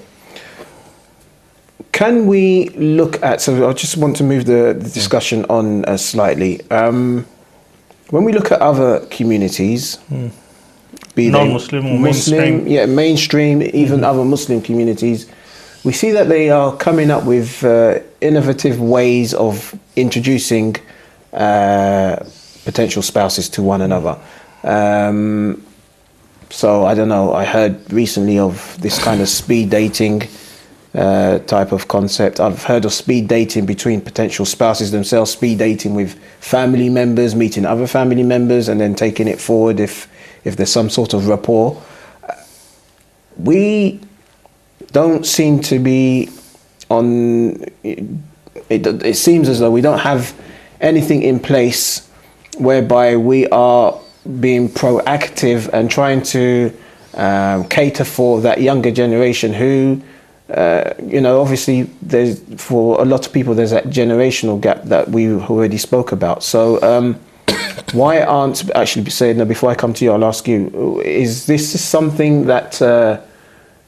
Can we look at, so I just want to move the discussion on slightly. When we look at other communities, be non-Muslim or Muslim, mainstream, mainstream, even other Muslim communities, we see that they are coming up with innovative ways of introducing potential spouses to one another. So I don't know, I heard recently of this kind of speed dating type of concept. I've heard of speed dating between potential spouses themselves, speed dating with family members, meeting other family members, and then taking it forward if there's some sort of rapport. We don't seem to be on, it seems as though we don't have anything in place whereby we are being proactive and trying to cater for that younger generation who, obviously there's, for a lot of people, there's that generational gap that we already spoke about. So why aren't, actually saying that, before I come to you, I'll ask you, is this something that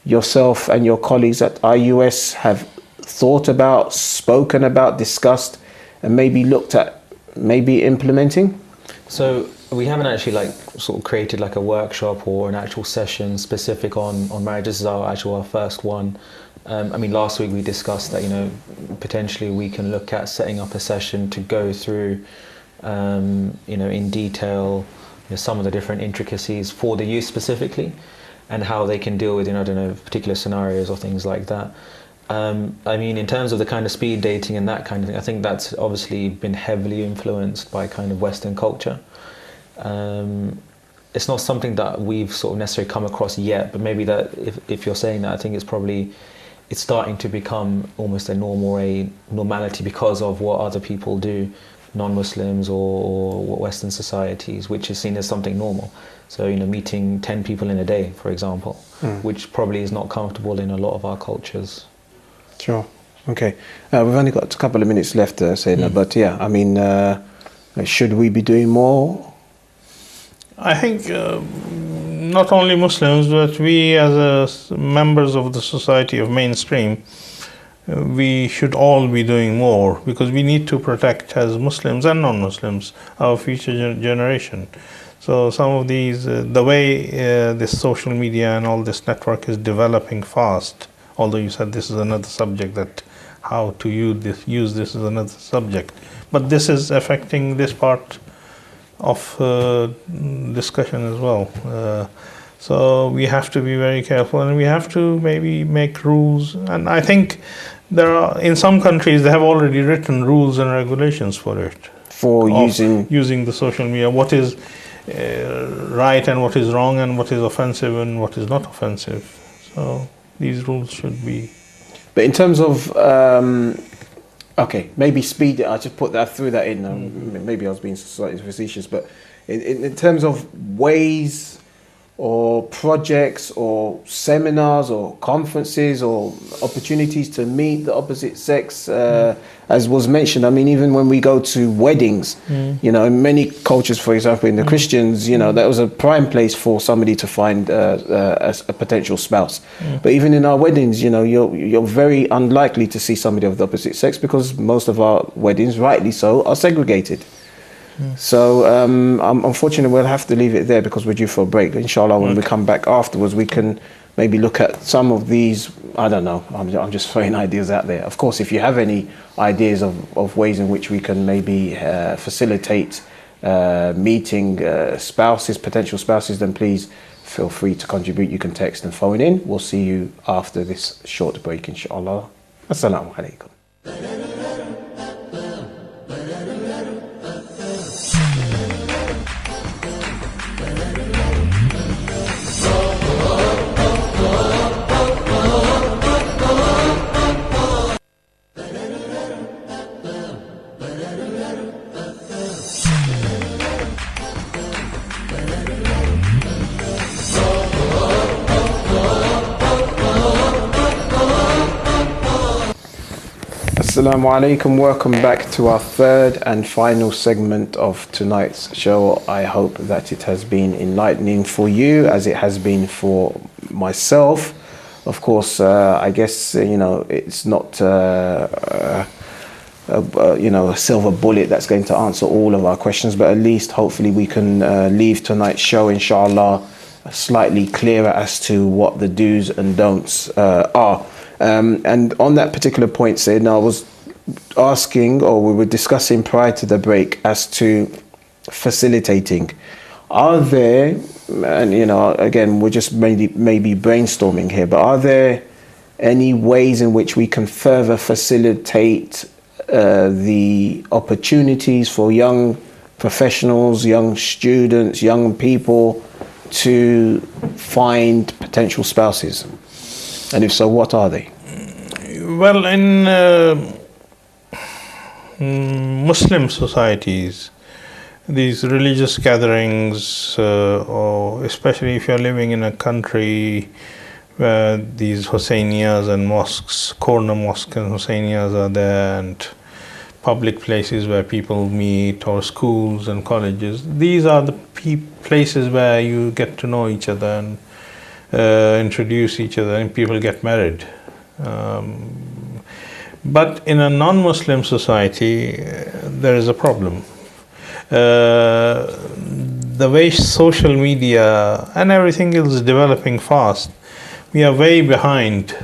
yourself and your colleagues at IUS have thought about, spoken about, discussed, and maybe looked at maybe implementing? So we haven't actually sort of created like a workshop or an actual session specific on marriage. This is our first one. I mean, last week we discussed that, potentially we can look at setting up a session to go through, in detail, some of the different intricacies for the youth specifically, and how they can deal with, particular scenarios or things like that. I mean, in terms of the kind of speed dating and that kind of thing, I think that's obviously been heavily influenced by kind of Western culture. It's not something that we've sort of necessarily come across yet, but maybe that if you're saying that, I think it's starting to become almost a normality because of what other people do, non-Muslims or Western societies, which is seen as something normal. So, meeting 10 people in a day, for example, which probably is not comfortable in a lot of our cultures. Sure. Okay. We've only got a couple of minutes left, Sayyidina, but yeah, I mean, should we be doing more? I think not only Muslims, but we as members of the society of mainstream, we should all be doing more, because we need to protect, as Muslims and non-Muslims, our future generation. So some of these, the way this social media and all this network is developing fast, although you said this is another subject, that how to use this is another subject, but this is affecting this part of discussion as well. So we have to be very careful, and we have to maybe make rules. And I think there are, in some countries, they have already written rules and regulations for it. For using the social media, what is right and what is wrong, and what is offensive and what is not offensive. So these rules should be. But in terms of, okay, maybe speed, I just threw that in, maybe I was being slightly facetious, but in terms of ways or projects or seminars or conferences or opportunities to meet the opposite sex, as was mentioned, I mean, even when we go to weddings, you know, in many cultures, for example, in the Christians, you know, that was a prime place for somebody to find a potential spouse. But even in our weddings, you know, you're very unlikely to see somebody of the opposite sex, because most of our weddings, rightly so, are segregated. So unfortunately we'll have to leave it there, because we're due for a break. Inshallah, when we come back afterwards, we can maybe look at some of these. I don't know, I'm just throwing ideas out there. Of course, if you have any ideas of ways in which we can maybe facilitate meeting spouses, potential spouses, then please feel free to contribute. You can text and phone in. We'll see you after this short break, inshallah. Assalamu alaikum. Assalamu alaikum, welcome back to our third and final segment of tonight's show. I hope that it has been enlightening for you, as it has been for myself. Of course, I guess, you know, it's not you know, a silver bullet that's going to answer all of our questions, but at least hopefully we can leave tonight's show, inshallah, slightly clearer as to what the do's and don'ts are. And on that particular point, Sayyidina, I was asking, or we were discussing prior to the break, as to facilitating. Are there, and you know, again, we're just maybe brainstorming here, but are there any ways in which we can further facilitate the opportunities for young professionals, young students, young people to find potential spouses? And if so, what are they? Well, in Muslim societies, these religious gatherings, or especially if you're living in a country where these Hussainiyas and mosques, corner mosques and Hussainiyas are there, and public places where people meet, or schools and colleges, these are the places where you get to know each other and introduce each other, and people get married. But in a non-Muslim society, there is a problem. The way social media and everything is developing fast, we are way behind.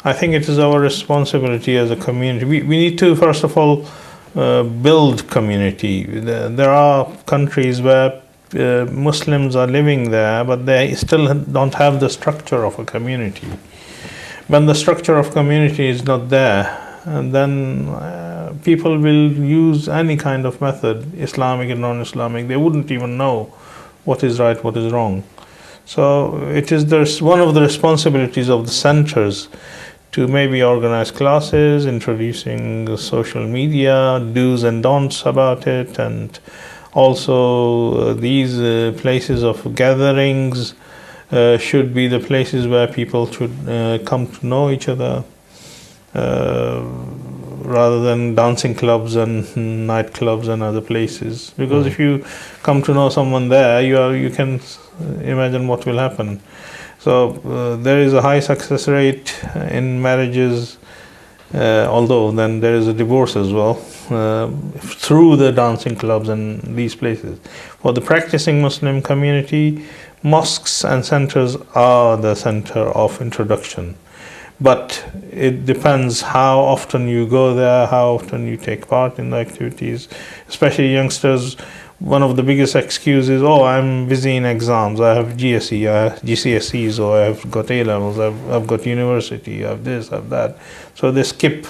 I think it is our responsibility as a community. We need to, first of all, build community. There are countries where Muslims are living there, but they still don't have the structure of a community. When the structure of community is not there, and then people will use any kind of method, Islamic and non-Islamic. They wouldn't even know what is right, what is wrong. So it is one of the responsibilities of the centers to maybe organize classes, introducing social media, do's and don'ts about it, and also these places of gatherings should be the places where people should come to know each other. rather than dancing clubs and nightclubs and other places. Because if you come to know someone there, you can imagine what will happen. So there is a high success rate in marriages, although then there is a divorce as well, through the dancing clubs and these places. For the practicing Muslim community, mosques and centers are the center of introduction. But it depends how often you go there, how often you take part in the activities. Especially youngsters, one of the biggest excuses, oh, I'm busy in exams, I have GCSE, I have GCSEs, or I've got A-levels, I've got university, I have this, I have that. So they skip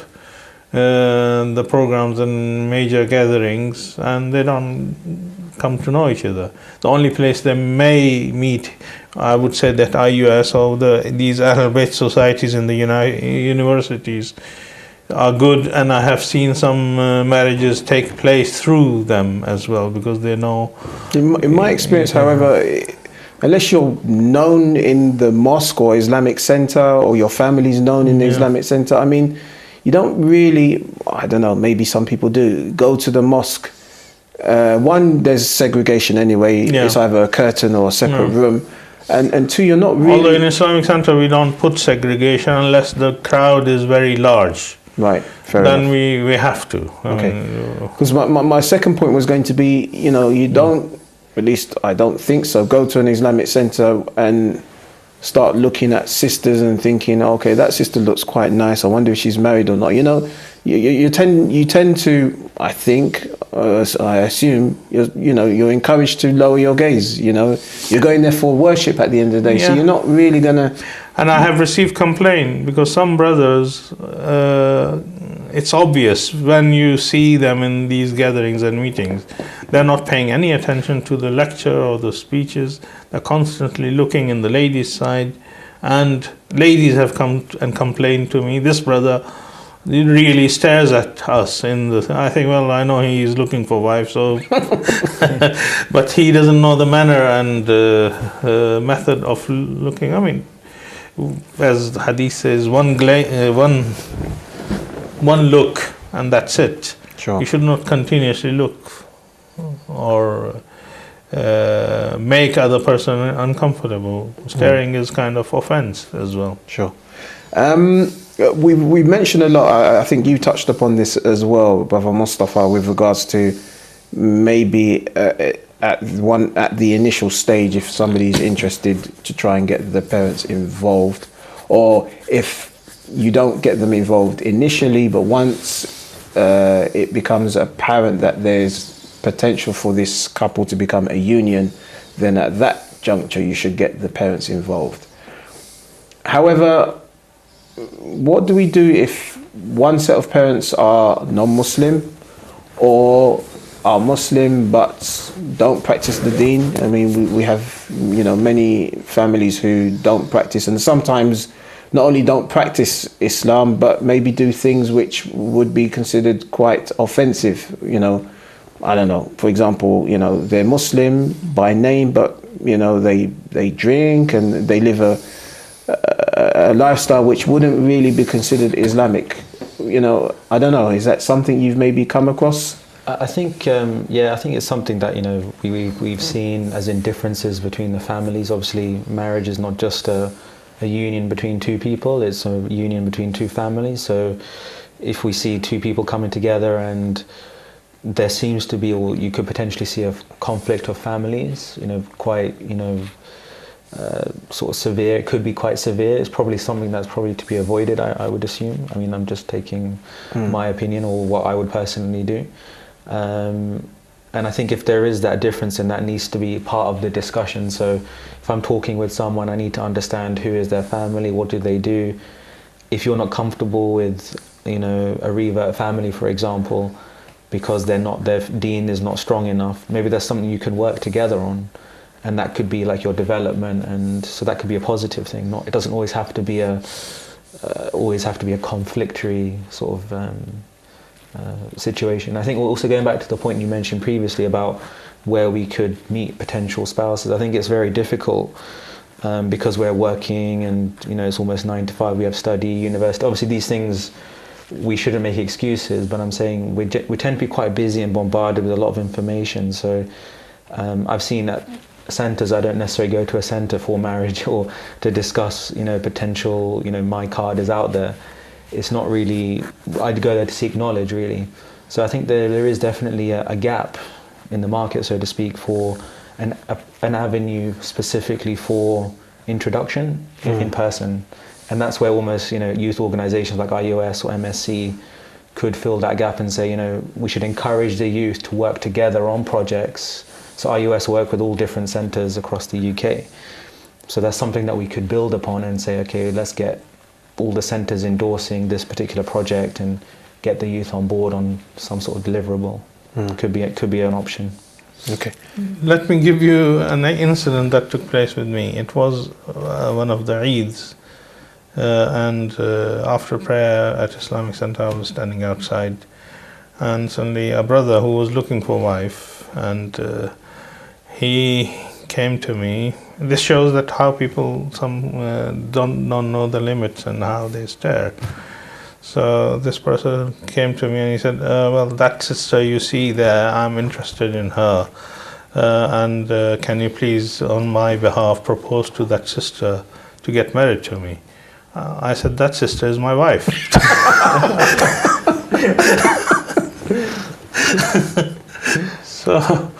the programs and major gatherings, and they don't come to know each other. The only place they may meet, I would say, that IUS or these Ahlul Bayt societies in the universities are good, and I have seen some marriages take place through them as well, because they know. In my experience, however, unless you're known in the mosque or Islamic center, or your family's known in the Islamic center, I mean, you don't really, I don't know, maybe some people do, go to the mosque. One, there's segregation anyway. It's either a curtain or a separate room. And two, you're not really... Although in Islamic center we don't put segregation unless the crowd is very large. Right, fair then enough. we have to. Okay. Because my second point was going to be, you don't, at least I don't think so, go to an Islamic center and start looking at sisters and thinking, okay, that sister looks quite nice, I wonder if she's married or not. You tend to, I think, I assume, you're encouraged to lower your gaze. You're going there for worship at the end of the day, so you're not really gonna. And I have received complaint because some brothers, it's obvious when you see them in these gatherings and meetings, they're not paying any attention to the lecture or the speeches. They're constantly looking in the ladies' side, and ladies have come and complained to me, this brother really stares at us I think, well, I know he is looking for wife, so but he doesn't know the manner and method of looking. I mean, as the hadith says, one look and that's it. Sure. You should not continuously look or make other person uncomfortable. Staring is kind of offense as well. Sure. We mentioned a lot, I think you touched upon this as well, Brother Mustafa, with regards to maybe at the initial stage, if somebody's interested, to try and get the parents involved, or if you don't get them involved initially, but once it becomes apparent that there's potential for this couple to become a union, then at that juncture you should get the parents involved. However, what do we do if one set of parents are non-Muslim or are Muslim but don't practice the deen? I mean, we have many families who don't practice, and sometimes not only don't practice Islam but maybe do things which would be considered quite offensive. I don't know, for example, they're Muslim by name, but they drink and they live a lifestyle which wouldn't really be considered Islamic. I don't know, is that something you've maybe come across? I think I think it's something that we've seen as in differences between the families. Obviously, marriage is not just a union between two people, it's a union between two families. So if we see two people coming together and there seems to be, or you could potentially see, a conflict of families, quite sort of severe, it could be quite severe, it's probably something that's probably to be avoided, I would assume. I mean, I'm just taking my opinion or what I would personally do. And I think if there is that difference, then that needs to be part of the discussion. So if I'm talking with someone, I need to understand who is their family, what do they do. If you're not comfortable with, a revert family, for example, because their deen is not strong enough, maybe there's something you can work together on. And that could be like your development, and so that could be a positive thing. It doesn't always have to be a conflictory sort of situation. I think also going back to the point you mentioned previously about where we could meet potential spouses, I think it's very difficult because we're working and it's almost 9 to 5. We have study, university. Obviously, these things we shouldn't make excuses. But I'm saying we tend to be quite busy and bombarded with a lot of information. So I've seen that centres. I don't necessarily go to a centre for marriage or to discuss potential. My card is out there. It's not really. I'd go there to seek knowledge, really. So I think there is definitely a gap in the market, so to speak, for an avenue specifically for introduction in person. And that's where almost youth organisations like IOS or MSC could fill that gap and say we should encourage the youth to work together on projects. So IOS work with all different centres across the UK. So that's something that we could build upon and say, okay, let's get all the centres endorsing this particular project and get the youth on board on some sort of deliverable. Could be an option. Okay. Let me give you an incident that took place with me. It was one of the Eids, and after prayer at Islamic Center, I was standing outside, and suddenly a brother who was looking for a wife, and he came to me. This shows that how people don't know the limits and how they stare. So this person came to me and he said, well, that sister you see there, I'm interested in her. And can you please, on my behalf, propose to that sister to get married to me? I said, that sister is my wife. So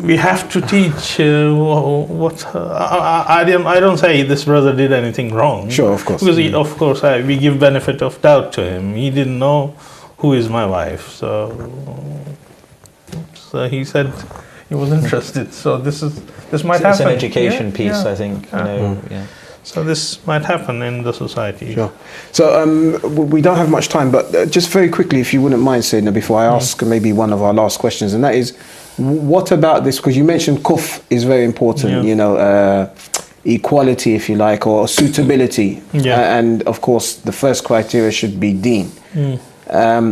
we have to teach I don't say this brother did anything wrong. Sure, of course. Because of course we give benefit of doubt to him. He didn't know who is my wife. So he said he was interested. So this might happen. It's an education piece, I think. So this might happen in the society. Sure. So we don't have much time, but just very quickly, if you wouldn't mind, Sayyidina, before I ask maybe one of our last questions, and that is, what about this? Because you mentioned kuf is very important, equality, if you like, or suitability. And of course, the first criteria should be deen.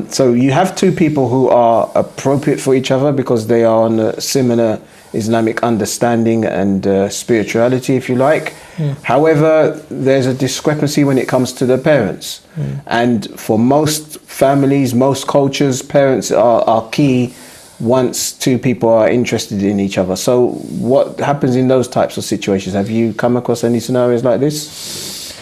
So you have two people who are appropriate for each other because they are on a similar Islamic understanding and spirituality, if you like. However, there's a discrepancy when it comes to the parents. And for most families, most cultures, parents are key once two people are interested in each other. So what happens in those types of situations? Have you come across any scenarios like this?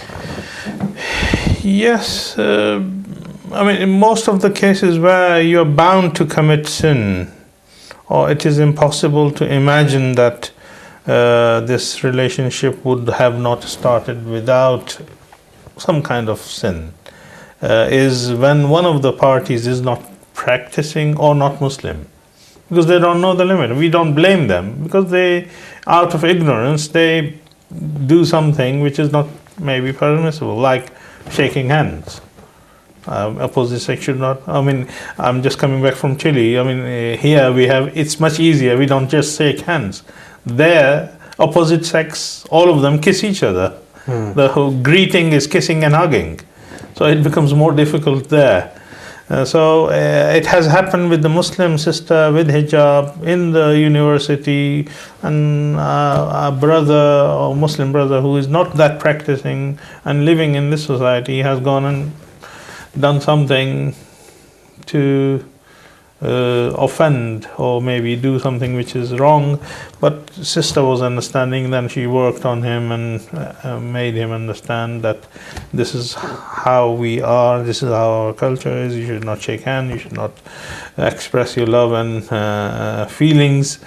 Yes. I mean, in most of the cases where you're bound to commit sin, or it is impossible to imagine that this relationship would have not started without some kind of sin, is when one of the parties is not practicing or not Muslim, because they don't know the limit. We don't blame them because they, out of ignorance, they do something which is not maybe permissible, like shaking hands. Opposite sex should not. I mean, I'm just coming back from Chile. I mean, here it's much easier. We don't just shake hands. There, opposite sex, all of them kiss each other. The whole greeting is kissing and hugging. So it becomes more difficult there. So it has happened with the Muslim sister with hijab in the university, and a brother or Muslim brother who is not that practicing and living in this society has gone and done something to offend or maybe do something which is wrong, but sister was understanding. Then she worked on him and made him understand that this is how we are, this is how our culture is. You should not shake hands, you should not express your love and feelings,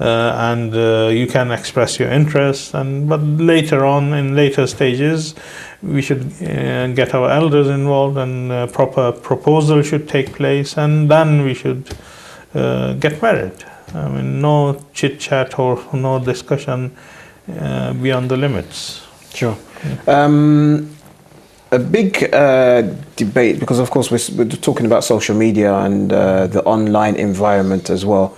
and you can express your interests. But later on, in later stages, we should get our elders involved, and proper proposal should take place, and then we should get married. I mean, no chit chat or no discussion beyond the limits. Sure. A big debate, because of course we're talking about social media and the online environment as well.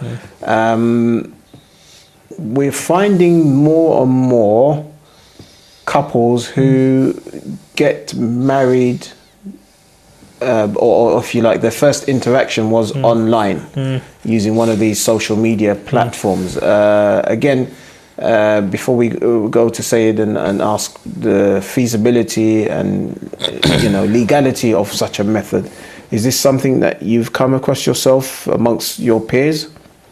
We're finding more and more couples who get married, or if you like, their first interaction was online, using one of these social media platforms. Again, before we go to Sayed and ask the feasibility and legality of such a method, is this something that you've come across yourself amongst your peers?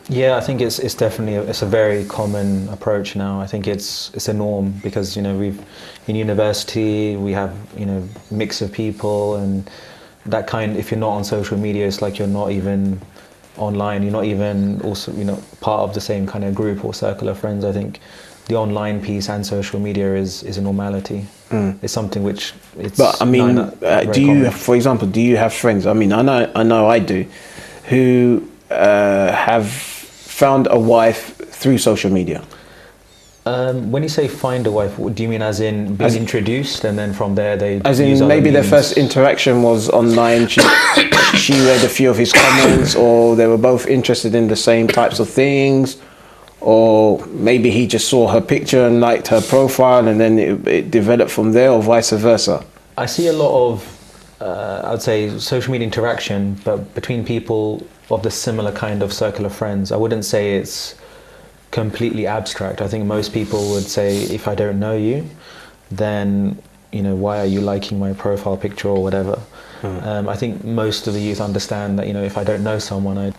Yeah, I think it's definitely it's a very common approach now. I think it's a norm because we've in university we have mix of people and that kind. If you're not on social media, it's like you're not even online. You're not even also part of the same kind of group or circle of friends. I think the online piece and social media is a normality. It's something which it's. But I mean, do you, common. for example, do you have friends? I mean, I know I do, who have found a wife through social media. When you say find a wife, do you mean as in being introduced and then from there they as in use other maybe their means? first interaction was online, she read a few of his comments, or they were both interested in the same types of things, or maybe he just saw her picture and liked her profile and then it developed from there, or vice versa? I see a lot of I'd say social media interaction, but between people of the similar kind of circle of friends. I wouldn't say it's completely abstract. I think most people would say, if I don't know you, then why are you liking my profile picture or whatever. I think most of the youth understand that if I don't know someone,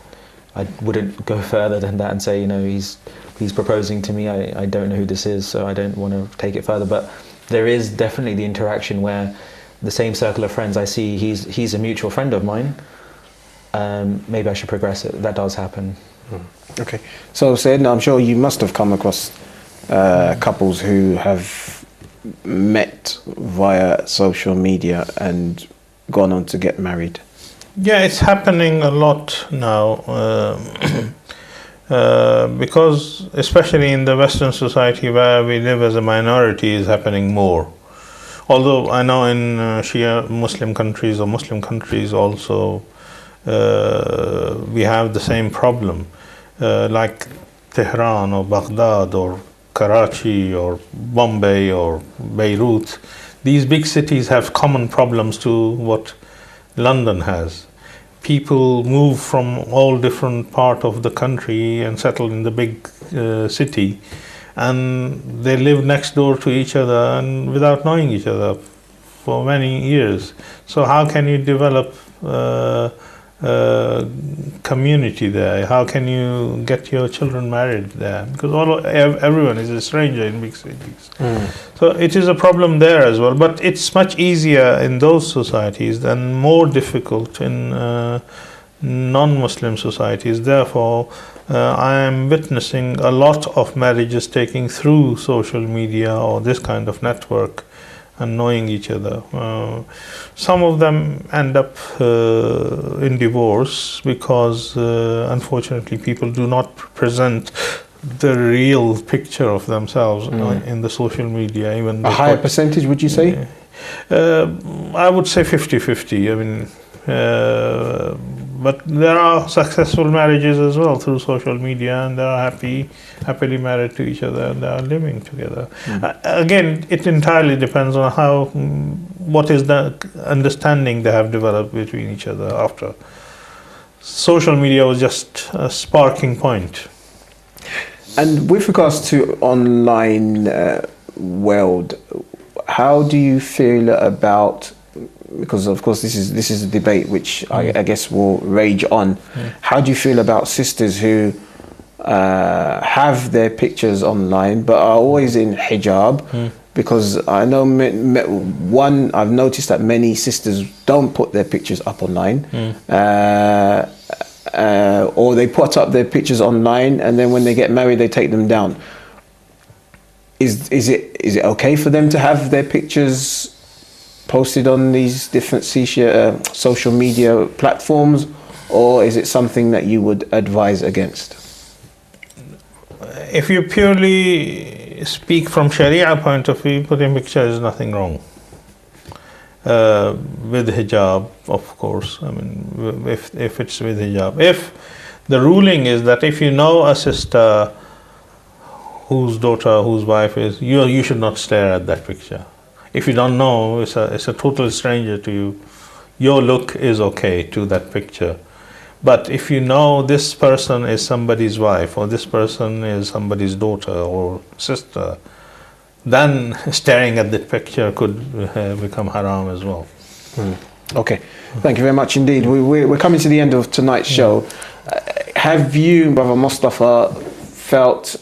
I wouldn't go further than that and say he's proposing to me, I don't know who this is, so I don't want to take it further. But there is definitely the interaction where the same circle of friends, I see he's a mutual friend of mine, maybe I should progress it. That does happen. Okay, so Sayed, I'm sure you must have come across couples who have met via social media and gone on to get married. Yeah, it's happening a lot now because especially in the Western society where we live as a minority is happening more. Although I know in Shia Muslim countries or Muslim countries also we have the same problem. Like Tehran or Baghdad or Karachi or Bombay or Beirut, these big cities have common problems to what London has. People move from all different parts of the country and settle in the big city, and they live next door to each other and without knowing each other for many years. So how can you develop community there? How can you get your children married there? Because everyone is a stranger in big cities. So it is a problem there as well. But it's much easier in those societies than more difficult in non-Muslim societies. Therefore, I am witnessing a lot of marriages taking through social media or this kind of network and knowing each other. Some of them end up in divorce because unfortunately people do not present the real picture of themselves in the social media. Even a higher percentage, would you say? I would say 50-50. I mean, but there are successful marriages as well through social media, and they are happily married to each other, and they are living together. Again, it entirely depends on what is the understanding they have developed between each other after. Social media was just a sparking point. And with regards to online world, how do you feel about, because of course this is a debate which I guess will rage on. How do you feel about sisters who have their pictures online but are always in hijab? Because I know I've noticed that many sisters don't put their pictures up online, or they put up their pictures online and then when they get married they take them down. Is it okay for them to have their pictures posted on these different social media platforms, or is it something that you would advise against? If you purely speak from Sharia point of view, putting picture is nothing wrong. With hijab, of course. I mean, if it's with hijab. If the ruling is that if you know a sister whose daughter, whose wife is, you should not stare at that picture. If you don't know, it's a total stranger to you, your look is okay to that picture. But if you know this person is somebody's wife, or this person is somebody's daughter or sister, then staring at the picture could become haram as well. Okay, thank you very much indeed. We're coming to the end of tonight's show. Have you, Brother Mustafa, felt,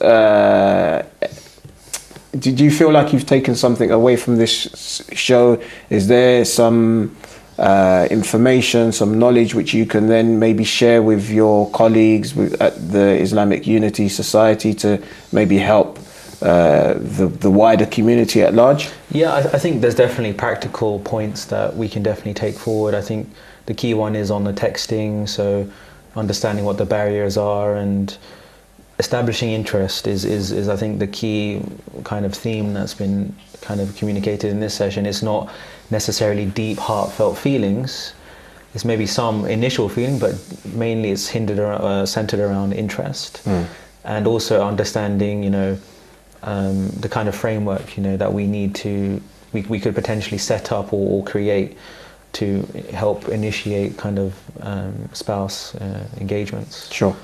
did you feel like you've taken something away from this show? Is there some information, some knowledge which you can then maybe share with your colleagues at the Islamic Unity Society to maybe help the wider community at large? Yeah, I think there's definitely practical points that we can definitely take forward. I think the key one is on the texting, so understanding what the barriers are and establishing interest is I think the key kind of theme that's been kind of communicated in this session. It's not necessarily deep, heartfelt feelings. It's maybe some initial feeling, but mainly it's centered around interest, and also understanding, you know, the kind of framework, you know, that we need to, we could potentially set up or create to help initiate kind of spouse engagements. Sure.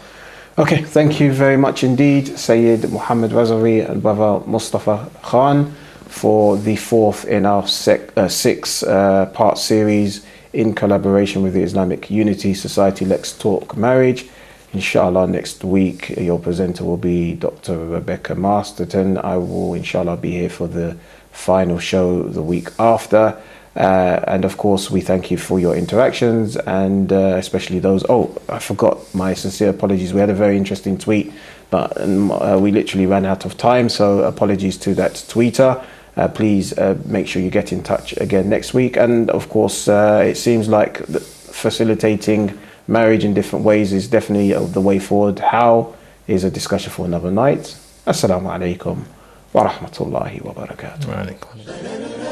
Okay, thank you very much indeed, Sayyid Muhammad Razavi and Brother Mustafa Khan, for the fourth in our six-part series in collaboration with the Islamic Unity Society. Let's Talk Marriage. Inshallah, next week your presenter will be Dr. Rebecca Masterton. I will, inshallah, be here for the final show the week after. And of course, we thank you for your interactions, and especially those. Oh, I forgot, my sincere apologies. We had a very interesting tweet, but we literally ran out of time, so apologies to that tweeter. Please make sure you get in touch again next week. And of course, it seems like facilitating marriage in different ways is definitely the way forward. How is a discussion for another night. Assalamu alaikum wa rahmatullahi wa barakatuh.